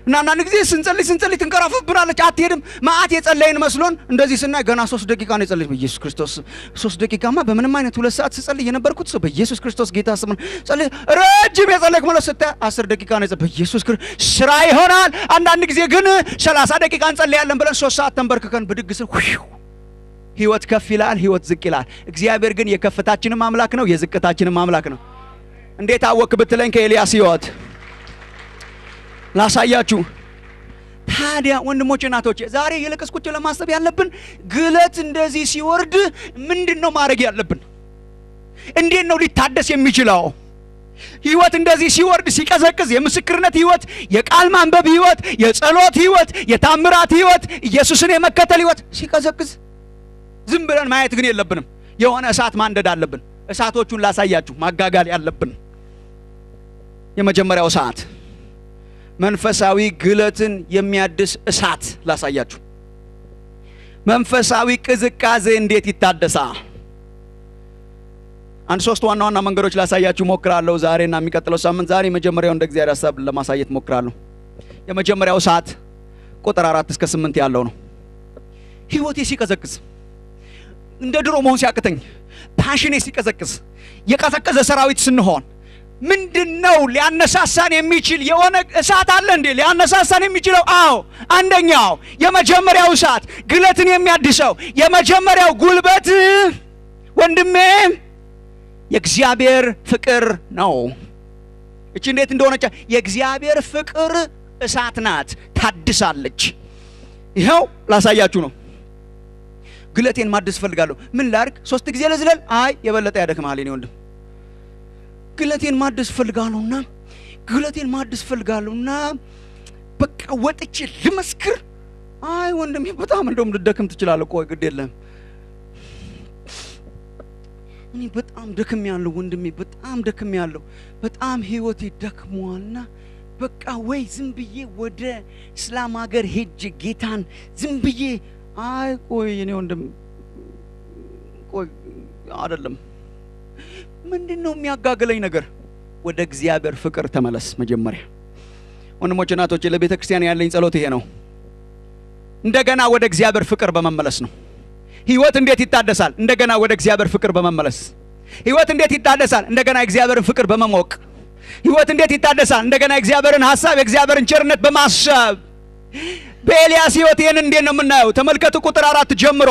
እና አንዳንድ ጊዜ ስንጸልይ ትንከራፈፍብናለች፣ አትሄድም። ማአት የጸለይን መስሎን እንደዚህ ስናይ ገና 3 ደቂቃ ነው የጸለይኩት። በኢየሱስ ክርስቶስ 3 ደቂቃማ በምንም አይነት 2 ሰዓት ስጸልይ የነበርኩት ሰው በኢየሱስ ክርስቶስ ጌታ ስም ጸልይ ረጅም የጸለይክ ማለት ስታይ 10 ደቂቃ ነው የጸለይኩት። በኢየሱስ ክርስቶስ ስራ ይሆናል። አንዳንድ ጊዜ ግን 30 ደቂቃ እንጸልያለን ብለን 3 ሰዓት ተንበርክከን ብድግ ስል ህይወት ከፍ ይላል፣ ህይወት ዝቅ ይላል። እግዚአብሔር ግን የከፍታችንም አምላክ ነው፣ የዝቅታችንም አምላክ ነው። እንዴት አወክ ብትለኝ ከኤልያስ ህይወት ላሳያችሁ። ታዲያ ወንድሞቼ እናቶቼ ዛሬ የለቀስ ቁጭ ለማሰብ ያለብን ግለት እንደዚህ ሲወርድ ምንድነው ማድረግ ያለብን? እንዴት ነው ሊታደስ የሚችለው? ህይወት እንደዚህ ሲወርድ ሲቀዘቅዝ፣ የምስክርነት ህይወት፣ የቃል ማንበብ ህይወት፣ የጸሎት ህይወት፣ የታምራት ህይወት፣ ኢየሱስን የመከተል ህይወት ሲቀዘቅዝ ዝም ብለን ማየት ግን የለብንም። የሆነ እሳት ማንደድ አለብን። እሳቶቹን ላሳያችሁ፣ ማጋጋል ያለብን። የመጀመሪያው እሳት መንፈሳዊ ግለትን የሚያድስ እሳት ላሳያችሁ። መንፈሳዊ ቅዝቃዜ እንዴት ይታደሳል? 3 ዋና ዋና መንገዶች ላሳያችሁ ሞክራለሁ ዛሬና የሚቀጥለው ሳምንት። ዛሬ መጀመሪያው እንደ እግዚአብሔር ሐሳብ ለማሳየት ሞክራለሁ። የመጀመሪያው እሳት ቁጥር 4 እስከ 8 ያለው ነው። ህይወቴ ሲቀዘቅዝ፣ እንደ ድሮ መሆን ሲያቅተኝ፣ ፓሽኔ ሲቀዘቅዝ፣ የቀዘቀዘ ሰራዊት ስንሆን ምንድነው ሊያነሳሳን የሚችል የሆነ እሳት አለ እንዴ? ሊያነሳሳን የሚችለው አዎ፣ አንደኛው የመጀመሪያው እሳት ግለትን የሚያድሰው የመጀመሪያው ጉልበት ወንድሜ የእግዚአብሔር ፍቅር ነው። እቺ እንዴት እንደሆነች የእግዚአብሔር ፍቅር እሳት ናት፣ ታድሳለች። ይሄው ላሳያችሁ ነው። ግለቴን ማድስ ፈልጋለሁ። ምን ላድርግ? 3 ጊዜ ለዝለል? አይ የበለጠ ያደክማል የኔ ወንድም። ግለቴን ማድስ ፈልጋለሁና በቃ ወጥቼ ልመስክር። አይ ወንድሜ በጣም እንደውም ልደክም ትችላለህ። ቆይ ግድ የለም እኔ በጣም ደክሜያለሁ ወንድሜ፣ በጣም ህይወቴ ደክሟልና በቃ ወይ ዝም ብዬ ወደ እስላም ሀገር ሄጄ ጌታን ዝም ብዬ አይ ቆይ የኔ ወንድም ቆይ አይደለም። ምንድነው የሚያጋግለኝ ነገር? ወደ እግዚአብሔር ፍቅር ተመለስ። መጀመሪያ ወንድሞቼ እናቶቼ ለቤተ ክርስቲያን ያለኝ ጸሎት ይሄ ነው። እንደገና ወደ እግዚአብሔር ፍቅር በመመለስ ነው። ህይወት እንዴት ይታደሳል? እንደገና ወደ እግዚአብሔር ፍቅር በመመለስ። ህይወት እንዴት ይታደሳል? እንደገና እግዚአብሔርን ፍቅር በመሞቅ። ህይወት እንዴት ይታደሳል? እንደገና እግዚአብሔርን ሐሳብ፣ እግዚአብሔርን ቸርነት በማሰብ። በኤልያስ ህይወት ይሄን እንዴት ነው የምናየው? ተመልከቱ ቁጥር 4 ጀምሮ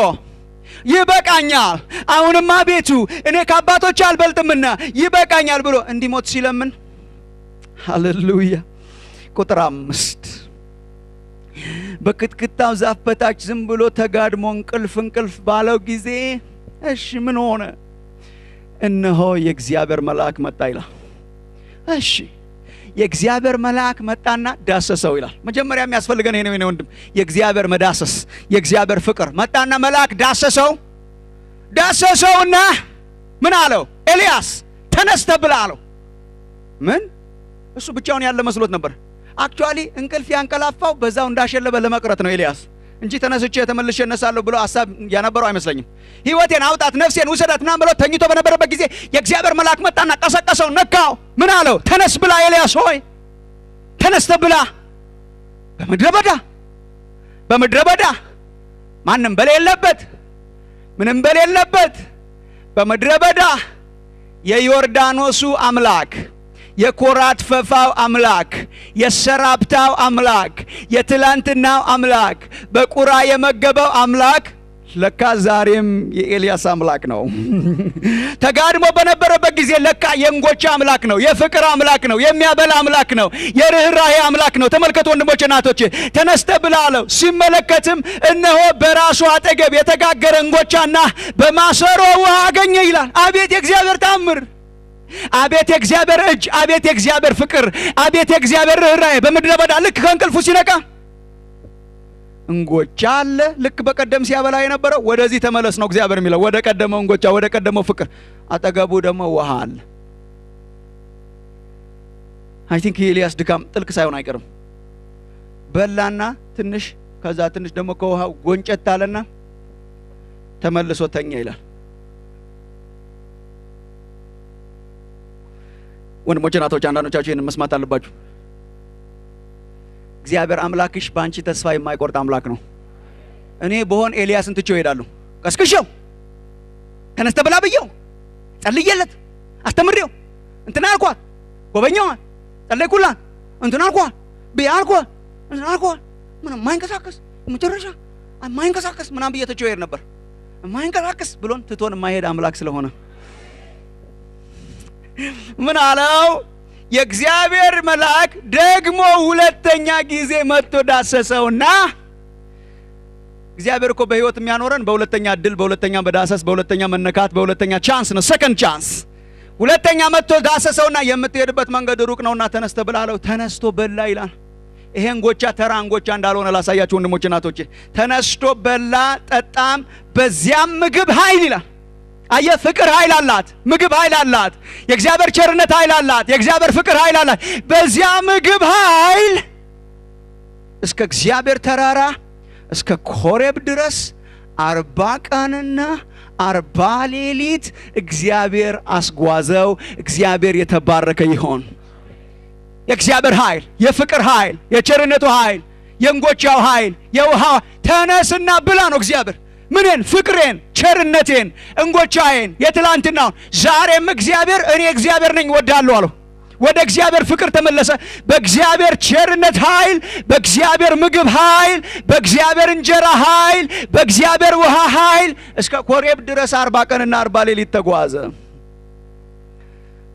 ይበቃኛል፣ አሁንማ ቤቱ እኔ ከአባቶች አልበልጥምና ይበቃኛል ብሎ እንዲሞት ሲለምን፣ ሃሌሉያ። ቁጥር 5 በክትክታው ዛፍ በታች ዝም ብሎ ተጋድሞ እንቅልፍ ባለው ጊዜ እሺ ምን ሆነ? እነሆ የእግዚአብሔር መልአክ መጣ ይላል። እሺ የእግዚአብሔር መልአክ መጣና ዳሰሰው ይላል። መጀመሪያ የሚያስፈልገን ይሄ ነው ወንድም፣ የእግዚአብሔር መዳሰስ፣ የእግዚአብሔር ፍቅር። መጣና መልአክ ዳሰሰውና ምን አለው? ኤልያስ ተነስተህ ብላ አለው። ምን? እሱ ብቻውን ያለ መስሎት ነበር። አክቹአሊ እንቅልፍ ያንቀላፋው በዛው እንዳሸለበ ለመቅረት ነው ኤልያስ እንጂ ተነስቼ ተመልሼ እነሳለሁ ብሎ ሐሳብ ያነበረው አይመስለኝም። ህይወቴን አውጣት፣ ነፍሴን ውሰዳት ምናምን ብሎ ተኝቶ በነበረበት ጊዜ የእግዚአብሔር መልአክ መጣና ቀሰቀሰው፣ ነካው። ምን አለው? ተነስ ብላ ኤልያስ ሆይ ተነስተህ ብላ። በምድረ በዳ ማንም በሌለበት ምንም በሌለበት በምድረ በዳ የዮርዳኖሱ አምላክ፣ የኮራት ፈፋው አምላክ፣ የሰራፕታው አምላክ፣ የትላንትናው አምላክ፣ በቁራ የመገበው አምላክ ለካ ዛሬም የኤልያስ አምላክ ነው። ተጋድሞ በነበረበት ጊዜ ለካ የእንጎቻ አምላክ ነው፣ የፍቅር አምላክ ነው፣ የሚያበላ አምላክ ነው፣ የርህራሄ አምላክ ነው። ተመልከቱ ወንድሞቼ እናቶቼ፣ ተነስተህ ብላ አለው። ሲመለከትም እነሆ በራሱ አጠገብ የተጋገረ እንጎቻና በማሰሮ ውሃ አገኘ ይላል። አቤት የእግዚአብሔር ታምር! አቤት የእግዚአብሔር እጅ! አቤት የእግዚአብሔር ፍቅር! አቤት የእግዚአብሔር ርህራሄ! በምድረ በዳ ልክ ከእንቅልፉ ሲነቃ እንጎቻ አለ። ልክ በቀደም ሲያበላ የነበረው ወደዚህ ተመለስ ነው እግዚአብሔር የሚለው፣ ወደ ቀደመው እንጎቻ፣ ወደ ቀደመው ፍቅር። አጠገቡ ደግሞ ውሃ አለ። አይ ቲንክ የኤልያስ ድካም ጥልቅ ሳይሆን አይቀርም። በላና ትንሽ፣ ከዛ ትንሽ ደግሞ ከውሃው ጎንጨት አለና ተመልሶ ተኛ ይላል። ወንድሞቼ እናቶቼ፣ አንዳንዶቻችሁ ይህንን መስማት አለባችሁ። እግዚአብሔር አምላክሽ ባንቺ ተስፋ የማይቆርጥ አምላክ ነው። እኔ በሆን ኤልያስን ትቼው እሄዳለሁ። ቀስቅሼው ተነስተ ብላ ብየው ጸልየለት አስተምሬው እንትና አልኳት ጎበኛው ጸለይኩላት እንትና አልኳት ቢያልኳት እንትና አልኳት ምንም ማይንቀሳቀስ መጨረሻ ማይንቀሳቀስ ምናምን ብዬ ትቼው እሄድ ነበር። ማይንቀሳቀስ ብሎን ትቶን የማይሄድ አምላክ ስለሆነ ምን አለው? የእግዚአብሔር መልአክ ደግሞ ሁለተኛ ጊዜ መጥቶ ዳሰሰውና እግዚአብሔር እኮ በህይወት የሚያኖረን በሁለተኛ እድል፣ በሁለተኛ መዳሰስ፣ በሁለተኛ መነካት፣ በሁለተኛ ቻንስ ነው። ሰከንድ ቻንስ። ሁለተኛ መጥቶ ዳሰሰውና የምትሄድበት መንገድ ሩቅ ነውና ተነስተ ብላ አለው። ተነስቶ በላ ይላል። ይሄ እንጎቻ ተራ እንጎቻ እንዳልሆነ ላሳያችሁ ወንድሞቼ እናቶቼ። ተነስቶ በላ ጠጣም፣ በዚያም ምግብ ኃይል ይላል። አየ ፍቅር ኃይል አላት፣ ምግብ ኃይል አላት፣ የእግዚአብሔር ቸርነት ኃይል አላት፣ የእግዚአብሔር ፍቅር ኃይል አላት። በዚያ ምግብ ኃይል እስከ እግዚአብሔር ተራራ እስከ ኮሬብ ድረስ 40 ቀንና 40 ሌሊት እግዚአብሔር አስጓዘው። እግዚአብሔር የተባረከ ይሆን። የእግዚአብሔር ኃይል፣ የፍቅር ኃይል፣ የቸርነቱ ኃይል፣ የእንጎቻው ኃይል፣ የውሃ ተነስና ብላ ነው እግዚአብሔር። ምንን? ፍቅሬን፣ ቸርነቴን፣ እንጎቻዬን፣ የትላንትናውን ዛሬም እግዚአብሔር እኔ እግዚአብሔር ነኝ ወዳለሁ አለው። ወደ እግዚአብሔር ፍቅር ተመለሰ። በእግዚአብሔር ቸርነት ኃይል፣ በእግዚአብሔር ምግብ ኃይል፣ በእግዚአብሔር እንጀራ ኃይል፣ በእግዚአብሔር ውሃ ኃይል እስከ ኮሬብ ድረስ 40 ቀንና 40 ሌሊት ተጓዘ።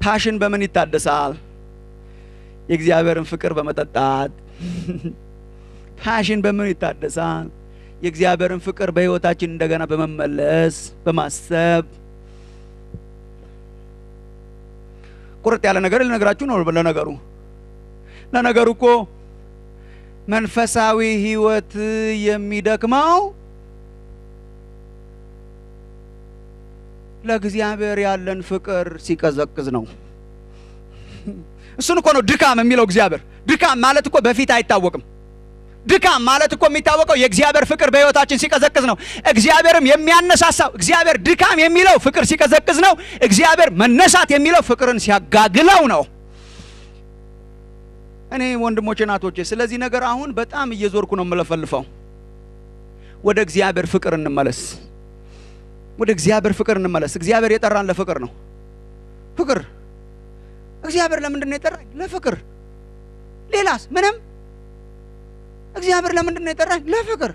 ፓሽን በምን ይታደሳል? የእግዚአብሔርን ፍቅር በመጠጣት። ፓሽን በምን ይታደሳል? የእግዚአብሔርን ፍቅር በህይወታችን እንደገና በመመለስ በማሰብ። ቁርጥ ያለ ነገር ልነግራችሁ ነው። ለነገሩ እኮ መንፈሳዊ ህይወት የሚደክመው ለእግዚአብሔር ያለን ፍቅር ሲቀዘቅዝ ነው። እሱን እኮ ነው ድካም የሚለው እግዚአብሔር። ድካም ማለት እኮ በፊት አይታወቅም። ድካም ማለት እኮ የሚታወቀው የእግዚአብሔር ፍቅር በህይወታችን ሲቀዘቅዝ ነው። እግዚአብሔርም የሚያነሳሳው እግዚአብሔር ድካም የሚለው ፍቅር ሲቀዘቅዝ ነው። እግዚአብሔር መነሳት የሚለው ፍቅርን ሲያጋግለው ነው። እኔ ወንድሞቼ ናቶቼ ስለዚህ ነገር አሁን በጣም እየዞርኩ ነው የምለፈልፈው። ወደ እግዚአብሔር ፍቅር እንመለስ። ወደ እግዚአብሔር ፍቅር እንመለስ። እግዚአብሔር የጠራን ለፍቅር ነው። ፍቅር እግዚአብሔር ለምንድን ነው የጠራኝ? ለፍቅር። ሌላስ ምንም። እግዚአብሔር ለምንድን ነው የጠራኝ? ለፍቅር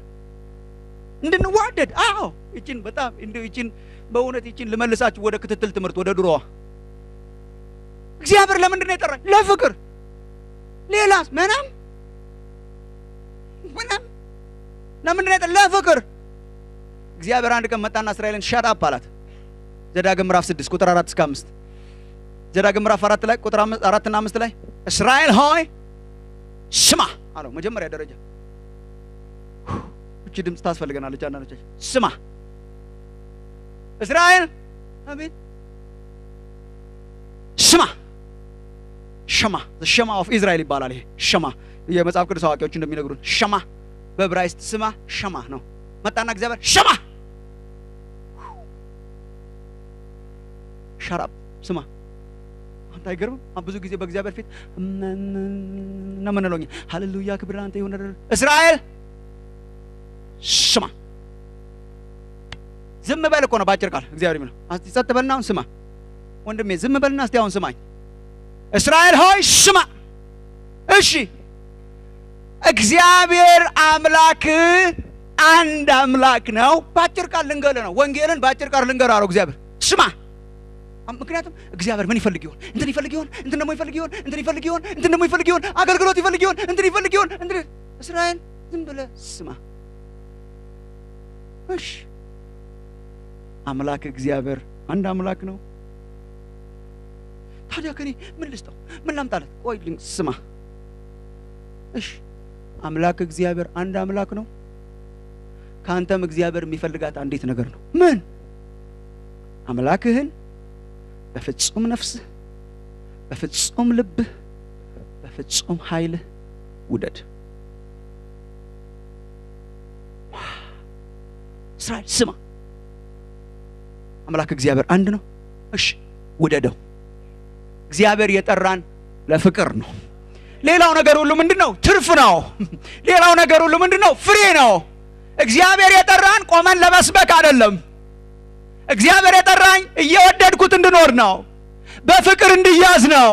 እንድንዋደድ። አዎ እቺን በጣም እንደው እቺን በእውነት እቺን ልመልሳችሁ ወደ ክትትል ትምህርት ወደ ድሮዋ። እግዚአብሔር ለምንድን ነው የጠራኝ? ለፍቅር። ሌላስ ምንም። ለምንድን ነው የጠራኝ? ለፍቅር። እግዚአብሔር አንድ ቀን መጣና እስራኤልን ሻት አፕ አላት። ዘዳግም ምዕራፍ 6 ቁጥር 4 እስከ 5። ዘዳግም ምዕራፍ 4 ላይ ቁጥር 4 እና 5 ላይ እስራኤል ሆይ ስማ አለው። መጀመሪያ ደረጃ እቺ ድምጽ ታስፈልገናለች። አንዳንዶቻችን ስማ እስራኤል፣ አሜን፣ ስማ። ሸማ ሸማ ኦፍ ኢዝራኤል ይባላል። ይሄ ሸማ የመጽሐፍ ቅዱስ አዋቂዎች እንደሚነግሩን ሸማ በዕብራይስጥ ስማ ሸማ ነው። መጣና እግዚአብሔር ሸማ ሸራብ ስማ። አንተ አይገርምም? ብዙ ጊዜ በእግዚአብሔር ፊት እና ምን ነው ሃሌሉያ ክብር አንተ ይሁን። እስራኤል ስማ። ዝም በል እኮ ነው ባጭር ቃል እግዚአብሔር ይመጣ። እስቲ ጸጥ በልና አሁን ስማ ወንድሜ፣ ዝም በልና እስቲ አሁን ስማኝ። እስራኤል ሆይ ስማ። እሺ እግዚአብሔር አምላክ አንድ አምላክ ነው። ባጭር ቃል ልንገርህ ነው። ወንጌልን ባጭር ቃል ልንገርህ አለው እግዚአብሔር። ስማ። ምክንያቱም እግዚአብሔር ምን ይፈልግ ይሆን? እንትን ይፈልግ ይሆን? እንትን ደግሞ ይፈልግ ይሆን? እንትን ይፈልግ ይሆን? እንትን ደግሞ ይፈልግ ይሆን? አገልግሎት ይፈልግ ይሆን? እንትን ይፈልግ ይሆን? እንትን እስራኤል ዝም ብለህ ስማ። እሺ አምላክ እግዚአብሔር አንድ አምላክ ነው። ታዲያ ከኔ ምን ልስጠው? ምን ላምጣለት? ቆይ ስማ። እሺ አምላክ እግዚአብሔር አንድ አምላክ ነው። ካንተም እግዚአብሔር የሚፈልጋት አንዲት ነገር ነው። ምን? አምላክህን በፍጹም ነፍስህ፣ በፍጹም ልብህ፣ በፍጹም ኃይልህ ውደድ። እስራኤል ስማ። አምላክ እግዚአብሔር አንድ ነው። እሺ ውደደው። እግዚአብሔር የጠራን ለፍቅር ነው። ሌላው ነገር ሁሉ ምንድነው? ትርፍ ነው። ሌላው ነገር ሁሉ ምንድነው? ፍሬ ነው። እግዚአብሔር የጠራን ቆመን ለመስበክ አይደለም። እግዚአብሔር የጠራኝ እየወደድኩት እንድኖር ነው። በፍቅር እንድያዝ ነው።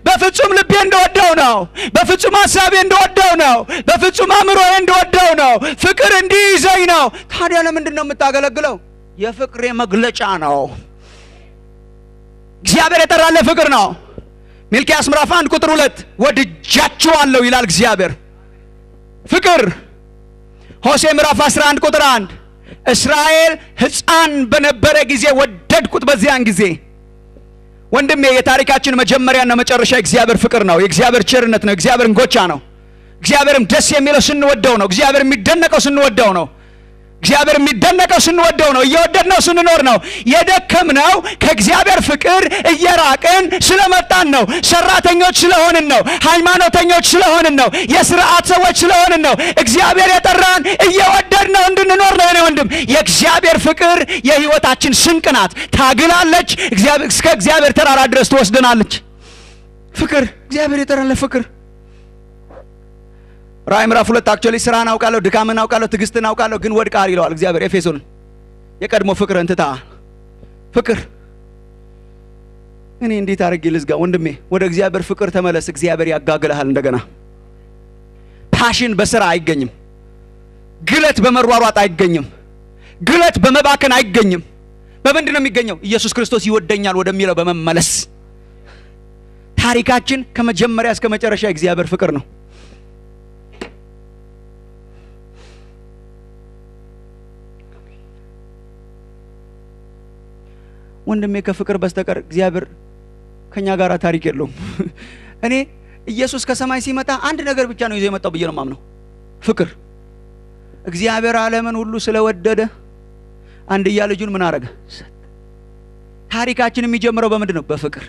በፍጹም ልቤ እንደወደው ነው። በፍጹም ሐሳቤ እንደወደው ነው። በፍጹም አእምሮዬ እንደወደው ነው። ፍቅር እንዲይዘኝ ነው። ታዲያ ለምንድን ነው የምታገለግለው? የፍቅሬ መግለጫ ነው። እግዚአብሔር የጠራን ለፍቅር ነው። ሚልክያስ ምዕራፍ 1 ቁጥር 2 ወድጃችኋለሁ ይላል እግዚአብሔር። ፍቅር። ሆሴዕ ምዕራፍ 11 ቁጥር 1 እስራኤል ሕፃን በነበረ ጊዜ ወደድኩት በዚያን ጊዜ። ወንድሜ የታሪካችን መጀመሪያና መጨረሻ እግዚአብሔር ፍቅር ነው። የእግዚአብሔር ቸርነት ነው። እግዚአብሔር እንጎቻ ነው። እግዚአብሔርም ደስ የሚለው ስንወደው ነው። እግዚአብሔር የሚደነቀው ስንወደው ነው። እግዚአብሔር የሚደነቀው ስንወደው ነው። እየወደድነው ስንኖር ነው። የደከምነው ከእግዚአብሔር ፍቅር እየራቅን ስለመጣን ነው። ሰራተኞች ስለሆንን ነው። ሃይማኖተኞች ስለሆንን ነው። የሥርዓት ሰዎች ስለሆንን ነው። እግዚአብሔር የጠራን እየወደድነው እንድንኖር ነው። የኔ ወንድም የእግዚአብሔር ፍቅር የሕይወታችን ስንቅ ናት። ታግላለች። እስከ እግዚአብሔር ተራራ ድረስ ትወስደናለች። ፍቅር። እግዚአብሔር የጠራን ለፍቅር። ራዕይ ምዕራፍ 2 አክቹአሊ ስራን አውቃለሁ፣ ድካምን አውቃለሁ፣ ትዕግስትን አውቃለሁ፣ ግን ወድቀሃል ይለዋል እግዚአብሔር ኤፌሶን። የቀድሞ ፍቅርን ትተሃል። ፍቅር። እኔ እንዴት አድርጌ ልዝጋ? ወንድሜ ወደ እግዚአብሔር ፍቅር ተመለስ። እግዚአብሔር ያጋግልሃል እንደገና። ፓሽን በስራ አይገኝም። ግለት በመሯሯጥ አይገኝም። ግለት በመባከን አይገኝም። በምንድን ነው የሚገኘው? ኢየሱስ ክርስቶስ ይወደኛል ወደሚለው በመመለስ። ታሪካችን ከመጀመሪያ እስከ መጨረሻ እግዚአብሔር ፍቅር ነው። ወንድሜ ከፍቅር በስተቀር እግዚአብሔር ከኛ ጋር ታሪክ የለውም። እኔ ኢየሱስ ከሰማይ ሲመጣ አንድ ነገር ብቻ ነው ይዞ የመጣው ብዬ ነው የማምነው፣ ፍቅር። እግዚአብሔር ዓለምን ሁሉ ስለወደደ አንድያ ልጁን ምን አረገ? ታሪካችን የሚጀምረው በምንድን ነው? በፍቅር።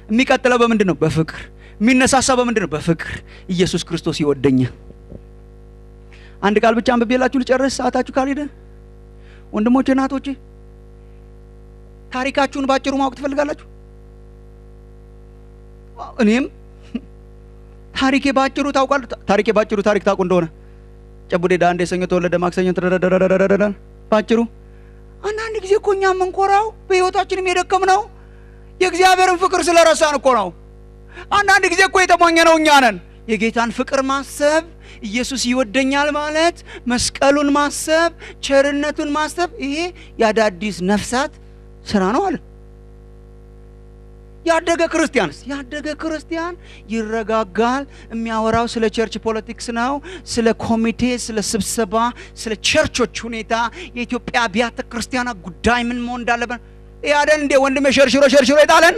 የሚቀጥለው በምንድን ነው? በፍቅር። የሚነሳሳው በምንድን ነው? በፍቅር። ኢየሱስ ክርስቶስ ይወደኛል። አንድ ቃል ብቻ አንብቤላችሁ ልጨርስ፣ ሰዓታችሁ ካልሄደ። ወንድሞቼ እናቶቼ ታሪካችሁን ባጭሩ ማወቅ ትፈልጋላችሁ? እኔም ታሪኬ ባጭሩ ታውቃለሁ። ታሪኬ ባጭሩ ታሪክ ታውቁ እንደሆነ ጨቡዴ ዳንዴ ሰኞ ተወለደ፣ ማክሰኞ ተደረደረደረደረ ባጭሩ። አንዳንድ ጊዜ እኮ እኛ የምንኮራው በሕይወታችንም የደከምነው የእግዚአብሔርን ፍቅር ስለረሳን እኮ ነው። አንዳንድ ጊዜ እኮ የተሞኘነው እኛ ነን። የጌታን ፍቅር ማሰብ፣ ኢየሱስ ይወደኛል ማለት፣ መስቀሉን ማሰብ፣ ቸርነቱን ማሰብ፣ ይሄ የአዳዲስ ነፍሳት ስራ ነው አለ። ያደገ ክርስቲያን ይረጋጋል። የሚያወራው ስለ ቸርች ፖለቲክስ ነው፣ ስለ ኮሚቴ፣ ስለ ስብሰባ፣ ስለ ቸርቾች ሁኔታ፣ የኢትዮጵያ አብያተ ክርስቲያናት ጉዳይ ምን መሆን እንዳለበት ያደን እንደ ወንድም ሸርሽሮ ይጣለን።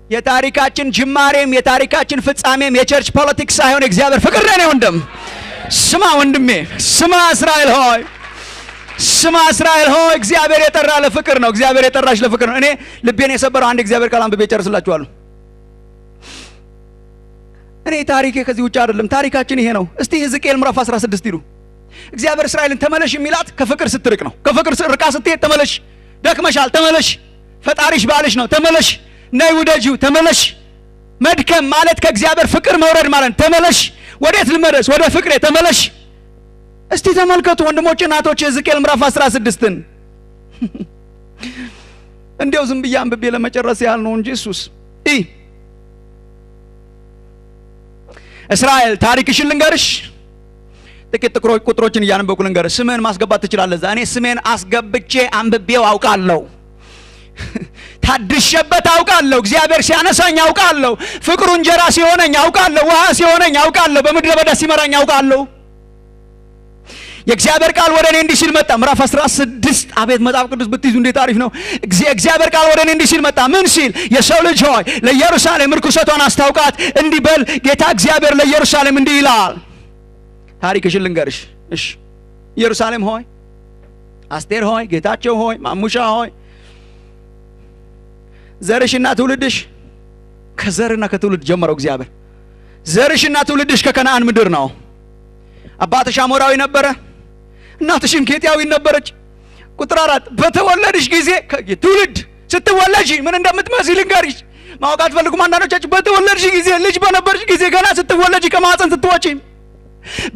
የታሪካችን ጅማሬም የታሪካችን ፍጻሜም የቸርች ፖለቲክስ ሳይሆን እግዚአብሔር ፍቅር ነው። ወንድም ስማ፣ ወንድሜ ስማ፣ እስራኤል ሆይ ስማ፣ እስራኤል ሆይ እግዚአብሔር የጠራ ለፍቅር ነው። እግዚአብሔር የጠራሽ ለፍቅር ነው። እኔ ልቤን የሰበረው አንድ እግዚአብሔር ቃል አንብቤ ጨርስላችኋለሁ። እኔ ታሪኬ ከዚህ ውጭ አይደለም። ታሪካችን ይሄ ነው። እስቲ ሕዝቅኤል ምዕራፍ 16 ይሉ። እግዚአብሔር እስራኤልን ተመለሽ የሚላት ከፍቅር ስትርቅ ነው። ከፍቅር ርቃ ስትሄድ ተመለሽ፣ ደክመሻል፣ ተመለሽ፣ ፈጣሪሽ ባልሽ ነው፣ ተመለሽ፣ ነይ ውደጂው፣ ተመለሽ። መድከም ማለት ከእግዚአብሔር ፍቅር መውረድ ማለት ነው። ተመለሽ። ወዴት ልመለስ? ወደ ፍቅሬ ተመለሽ። እስቲ ተመልከቱ ወንድሞቼ እናቶቼ ሕዝቅኤል ምዕራፍ 16ን እንዴው ዝም ብዬ አንብቤ ለመጨረስ ያህል ነው እንጂ እሱስ እስራኤል ታሪክሽን ልንገርሽ። ጥቂት ቁጥሮችን እያነበብኩ ልንገርሽ። ስምህን ማስገባት ትችላለህ። እኔ ስሜን አስገብቼ አንብቤው አውቃለሁ። ታድሸበት አውቃለሁ። እግዚአብሔር ሲያነሳኝ አውቃለሁ። ፍቅሩ እንጀራ ሲሆነኝ አውቃለሁ። ውሃ ሲሆነኝ አውቃለሁ። በምድረ በዳ ሲመራኝ አውቃለሁ። የእግዚአብሔር ቃል ወደ እኔ እንዲህ ሲል መጣ። ምዕራፍ 16 አቤት መጽሐፍ ቅዱስ ብትይዙ እንዴት አሪፍ ነው። እግዚአብሔር ቃል ወደ እኔ እንዲህ ሲል መጣ። ምን ሲል? የሰው ልጅ ሆይ ለኢየሩሳሌም ርኩሰቷን አስታውቃት፣ እንዲህ በል ጌታ እግዚአብሔር ለኢየሩሳሌም እንዲህ ይላል። ታሪክሽን ልንገርሽ። እሺ ኢየሩሳሌም ሆይ፣ አስቴር ሆይ፣ ጌታቸው ሆይ፣ ማሙሻ ሆይ፣ ዘርሽና ትውልድሽ ከዘርና ከትውልድ ጀመረው እግዚአብሔር። ዘርሽና ትውልድሽ ከከነዓን ምድር ነው። አባትሽ አሞራዊ ነበረ፣ እናትሽም ኬጢያዊ ነበረች። ቁጥር 4 በተወለድሽ ጊዜ ትውልድ ስትወለጂ ምን እንደምትመስል ልንገርሽ። ማወቅ አትፈልጉም አንዳንዶቻችሁ። በተወለድሽ ጊዜ ልጅ በነበርሽ ጊዜ ገና ስትወለጂ ከማህፀን ስትወጪ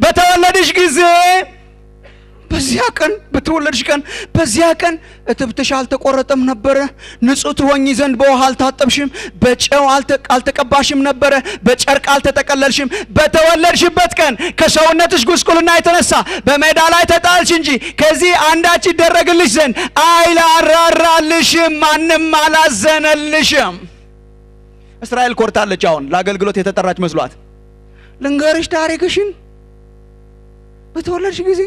በተወለድሽ ጊዜ በዚያ ቀን በተወለድሽ ቀን በዚያ ቀን እትብትሽ አልተቆረጠም ነበረ። ንጹህ ትሆኚ ዘንድ በውሃ አልታጠብሽም፣ በጨው አልተቀባሽም ነበረ፣ በጨርቅ አልተጠቀለልሽም። በተወለድሽበት ቀን ከሰውነትሽ ጉስቁልና የተነሳ በሜዳ ላይ ተጣልሽ እንጂ ከዚህ አንዳች ይደረግልሽ ዘንድ አይራራልሽም፣ ማንም አላዘነልሽም። እስራኤል ኮርታለች። አሁን ለአገልግሎት የተጠራች መስሏት። ልንገርሽ ታሪክሽን። በተወለድሽ ጊዜ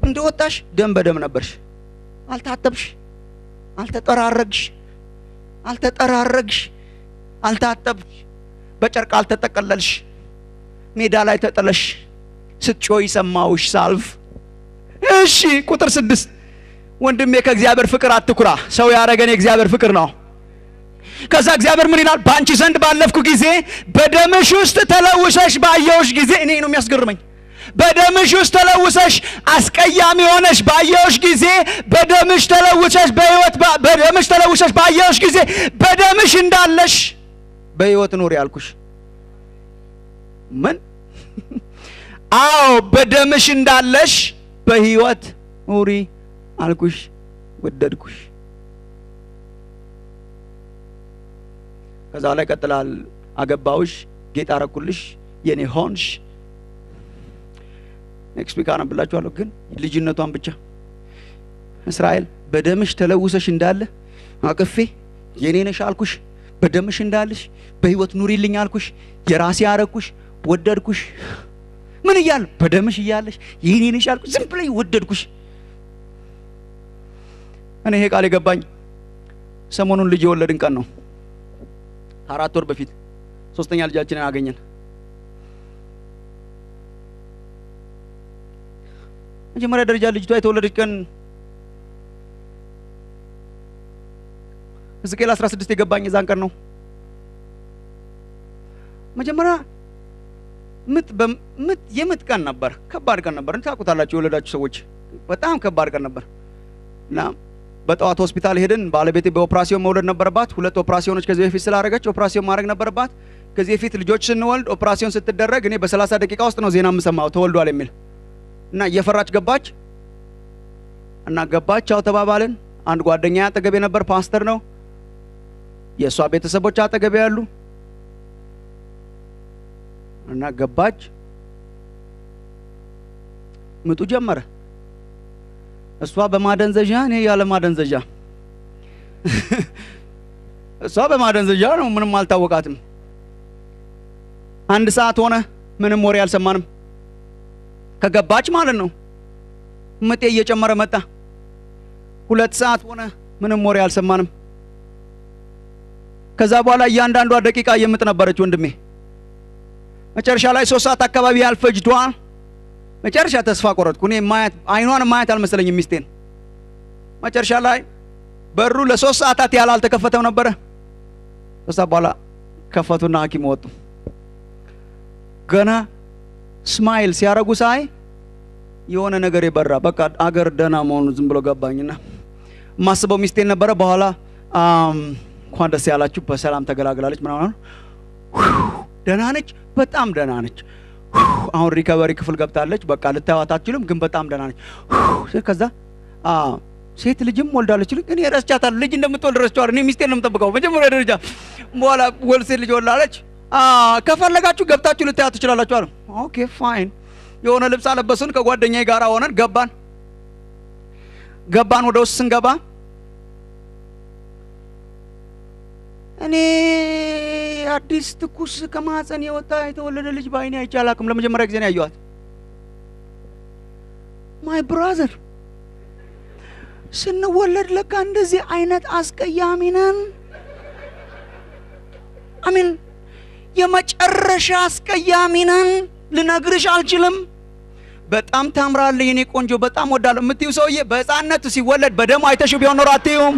እንደወጣሽ ደም በደም ነበርሽ። አልታጠብሽ፣ አልተጠራረግሽ፣ አልታጠብሽ፣ በጨርቅ አልተጠቀለልሽ፣ ሜዳ ላይ ተጠለሽ፣ ስትጮይ ሰማውሽ ሳልፍ። እሺ ቁጥር 6 ወንድሜ ከእግዚአብሔር ፍቅር አትኩራ፣ ሰው ያረገን የእግዚአብሔር ፍቅር ነው። ከዛ እግዚአብሔር ምን ይላል? በአንቺ ዘንድ ባለፍኩ ጊዜ በደምሽ ውስጥ ተለውሰሽ ባየውሽ ጊዜ እኔ ነው የሚያስገርመኝ። በደምሽ ውስጥ ተለውሰሽ አስቀያሚ ሆነሽ ባየውሽ ጊዜ በደምሽ ተለውሰሽ በደምሽ ተለውሰሽ ባየውሽ ጊዜ በደምሽ እንዳለሽ በሕይወት ኑሪ አልኩሽ። ምን? አዎ በደምሽ እንዳለሽ በሕይወት ኑሪ አልኩሽ፣ ወደድኩሽ። ከዛ ላይ ቀጥላል። አገባውሽ፣ ጌጥ አረኩልሽ፣ የኔ ሆንሽ። ኔክስት ዊክ አነብላችኋለሁ፣ ግን ልጅነቷን ብቻ። እስራኤል በደምሽ ተለውሰሽ እንዳለ አቅፌ የኔ ነሽ አልኩሽ፣ በደምሽ እንዳለሽ በሕይወት ኑሪልኝ አልኩሽ፣ የራሴ አረኩሽ፣ ወደድኩሽ። ምን እያል? በደምሽ እያለሽ የኔ ነሽ አልኩሽ፣ ዝም ብለሽ ወደድኩሽ። እኔ ይሄ ቃል የገባኝ ሰሞኑን ልጅ የወለድን ቀን ነው። 4 ወር በፊት 3ኛ ልጃችንን አገኘን። መጀመሪያ ደረጃ ልጅቷ የተወለደች ቀን ሕዝቅኤል 16 የገባኝ የዛን ቀን ነው። መጀመሪያ የምጥ ቀን ነበር። ከባድ ቀን ነበር። ታውቁታላችሁ የወለዳችሁ ሰዎች፣ በጣም ከባድ ቀን ነበር። እና በጠዋት ሆስፒታል ሄድን። ባለቤቴ በኦፕራሲዮን መውለድ ነበረባት። 2 ኦፕራሲዮኖች ከዚህ በፊት ስላደረገች ኦፕራሲዮን ማድረግ ነበረባት። ከዚህ በፊት ልጆች ስንወልድ ኦፕራሲዮን ስትደረግ እኔ በ30 ደቂቃ ውስጥ ነው ዜና የምሰማው ተወልዷል የሚል እና እየፈራች ገባች እና ገባች። አው ተባባልን። አንድ ጓደኛ አጠገቤ ነበር፣ ፓስተር ነው። የሷ ቤተሰቦች አጠገቤ ያሉ እና ገባች። ምጡ ጀመረ። እሷ በማደንዘዣ እኔ ያለ ማደንዘዣ። እሷ በማደንዘዣ ነው፣ ምንም አልታወቃትም። 1 ሰዓት ሆነ፣ ምንም ወሬ አልሰማንም። ከገባች ማለት ነው። ምጤ እየጨመረ መጣ። 2 ሰዓት ሆነ፣ ምንም ወሬ አልሰማንም። ከዛ በኋላ እያንዳንዷ ደቂቃ የምጥ ነበረች ወንድሜ። መጨረሻ ላይ 3 ሰዓት አካባቢ ያልፈጅቷል። መጨረሻ ተስፋ ቆረጥኩ። እኔ አይኗን ማየት አልመሰለኝም ሚስቴን። መጨረሻ ላይ በሩ ለ3 ሰዓታት ያህል አልተከፈተም ነበረ። ከዛ በኋላ ከፈቱና ሐኪም ወጡ። ገና ስማይል ሲያረጉ ሳይ የሆነ ነገር ይበራ። በቃ አገር ደህና መሆኑ ዝም ብሎ ገባኝና ማስበው ሚስቴን ነበረ። በኋላ እንኳን ደስ ያላችሁ በሰላም ተገላግላለች ምናምን። ደህና ነች፣ በጣም ደህና ነች። አሁን ሪከቨሪ ክፍል ገብታለች። በቃ ልታዩት አትችሉም፣ ግን በጣም ደህና ነች። ከዛ ሴት ልጅም ወልዳለች። ግን ረስቻታለሁ። ልጅ እንደምትወልድ ረስቻለሁ። እኔ ሚስቴን ነው የምጠብቀው መጀመሪያ ደረጃ። በኋላ ወልድ ሴት ልጅ ወልዳለች። ከፈለጋችሁ ገብታችሁ ልታዩት ትችላላችሁ አሉ። ኦኬ ፋይን። የሆነ ልብስ አለበሱን። ከጓደኛዬ ጋር ሆነን ገባን። ወደ ውስጥ ስንገባ እኔ አዲስ ትኩስ ከማህፀን የወጣ የተወለደ ልጅ ባይኔ አይቼ አላውቅም። ለመጀመሪያ ጊዜ ነው ያየኋት። ማይ ብራዘር ስንወለድ ለካ እንደዚህ አይነት አስቀያሚ ነን። አሜን። የመጨረሻ አስቀያሚ ነን። ልነግርሽ አልችልም። በጣም ታምራለህ የኔ ቆንጆ፣ በጣም ወዳለሁ የምትይው ሰውዬ በህፃንነቱ ሲወለድ በደም አይተሽው ቢሆን ኖሮ አትይውም።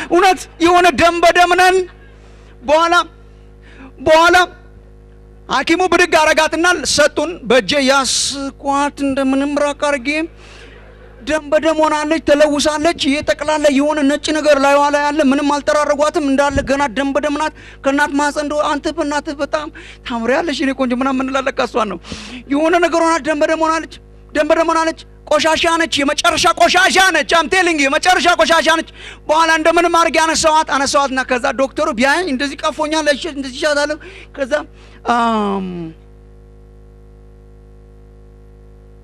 እውነት የሆነ ደም በደም ነን። በኋላ ሐኪሙ ብድግ አረጋትና ሰጡን። በእጄ ያስኳት እንደምንም ራቅ አድርጌ ደም በደም ሆናለች፣ ተለውሳለች። ይሄ ጠቅላላ የሆነ ነጭ ነገር ላይ ዋላ ያለ ምንም አልተራረጓትም እንዳለ ገና ደም በደም ናት። ከእናት ማህፀን እንደው አንተ በእናትህ በጣም ታምሪያለሽ የኔ ቆንጆ ምናምን እንላለን። ከእሷን ነው የሆነ ነገር ሆና ደም በደም ሆናለች፣ ደም በደም ሆናለች። ቆሻሻ ነች፣ የመጨረሻ ቆሻሻ ነች። አም ቴሊንግ የመጨረሻ ቆሻሻ ነች። በኋላ እንደምንም አድርጌ አነሳዋትና ከዛ ዶክተሩ ቢያኝ እንደዚህ ቀፎኛል፣ እንደዚህ ይሻታለሁ። ከዛ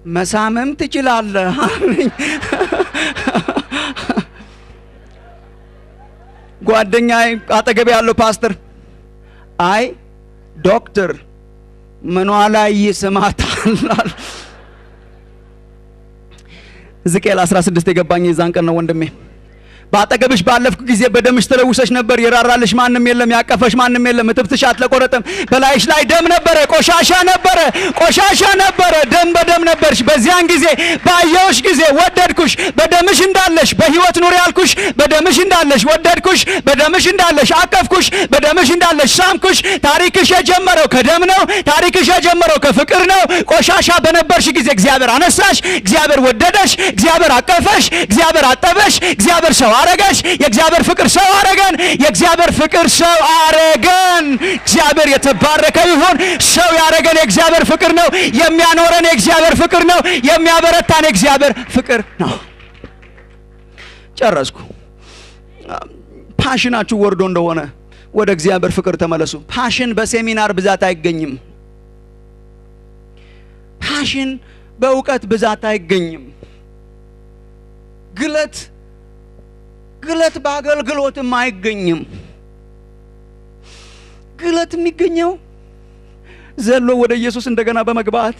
መሳምም ትችላለህ አለኝ። ጓደኛዬ አጠገቤ ያለው ፓስተር አይ ዶክተር ምኗ ላይ ይስማታል። ሕዝቅኤል 16 የገባኝ የዛን ቀን ነው ወንድሜ። በአጠገብሽ ባለፍኩ ጊዜ በደምሽ ተለውሰሽ ነበር። የራራልሽ ማንም የለም፣ ያቀፈሽ ማንም የለም። እትብትሽ አልተቆረጠም። በላይሽ ላይ ደም ነበረ፣ ቆሻሻ ነበረ፣ ደም በደም ነበርሽ። በዚያን ጊዜ ባየሁሽ ጊዜ ወደድኩሽ። በደምሽ እንዳለሽ በህይወት ኑሪ ያልኩሽ፣ በደምሽ እንዳለሽ ወደድኩሽ። በደምሽ እንዳለሽ አቀፍኩሽ። በደምሽ እንዳለሽ ሳምኩሽ። ታሪክሽ የጀመረው ከደም ነው። ታሪክሽ የጀመረው ከፍቅር ነው። ቆሻሻ በነበርሽ ጊዜ እግዚአብሔር አነሳሽ፣ እግዚአብሔር ወደደሽ፣ እግዚአብሔር አቀፈሽ፣ እግዚአብሔር አጠበሽ፣ እግዚአብሔር ሰው አረገሽ። የእግዚአብሔር ፍቅር ሰው አረገን። የእግዚአብሔር ፍቅር ሰው አረገን። እግዚአብሔር የተባረከ ይሁን። ሰው ያረገን የእግዚአብሔር ፍቅር ነው። የሚያኖረን የእግዚአብሔር ፍቅር ነው። የሚያበረታን የእግዚአብሔር ፍቅር ነው። ጨረስኩ። ፓሽናችሁ ወርዶ እንደሆነ ወደ እግዚአብሔር ፍቅር ተመለሱ። ፓሽን በሴሚናር ብዛት አይገኝም። ፓሽን በእውቀት ብዛት አይገኝም። ግለት በአገልግሎትም አይገኝም። ግለት የሚገኘው ዘሎ ወደ ኢየሱስ እንደገና በመግባት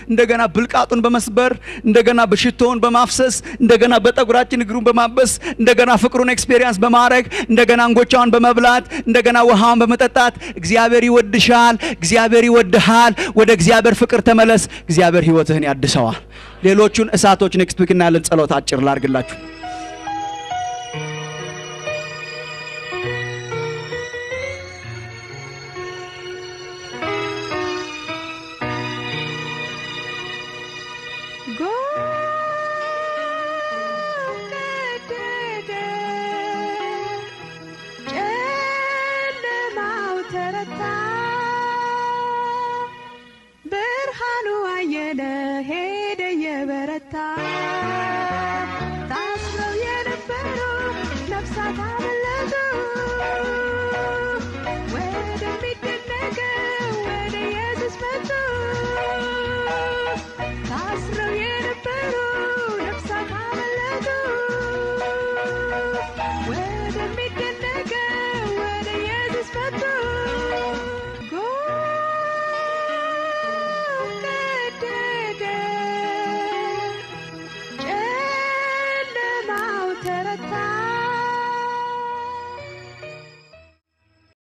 እንደገና ብልቃጡን በመስበር እንደገና በሽቶውን በማፍሰስ እንደገና በጠጉራችን እግሩን በማበስ እንደገና ፍቅሩን ኤክስፔሪየንስ በማድረግ እንደገና እንጎቻውን በመብላት እንደገና ውሃውን በመጠጣት እግዚአብሔር ይወድሻል፣ እግዚአብሔር ይወድሃል። ወደ እግዚአብሔር ፍቅር ተመለስ። እግዚአብሔር ህይወትህን ያድሰዋል። ሌሎቹን እሳቶች ኔክስት ዊክ እናያለን። ጸሎት አጭር ላድርግላችሁ።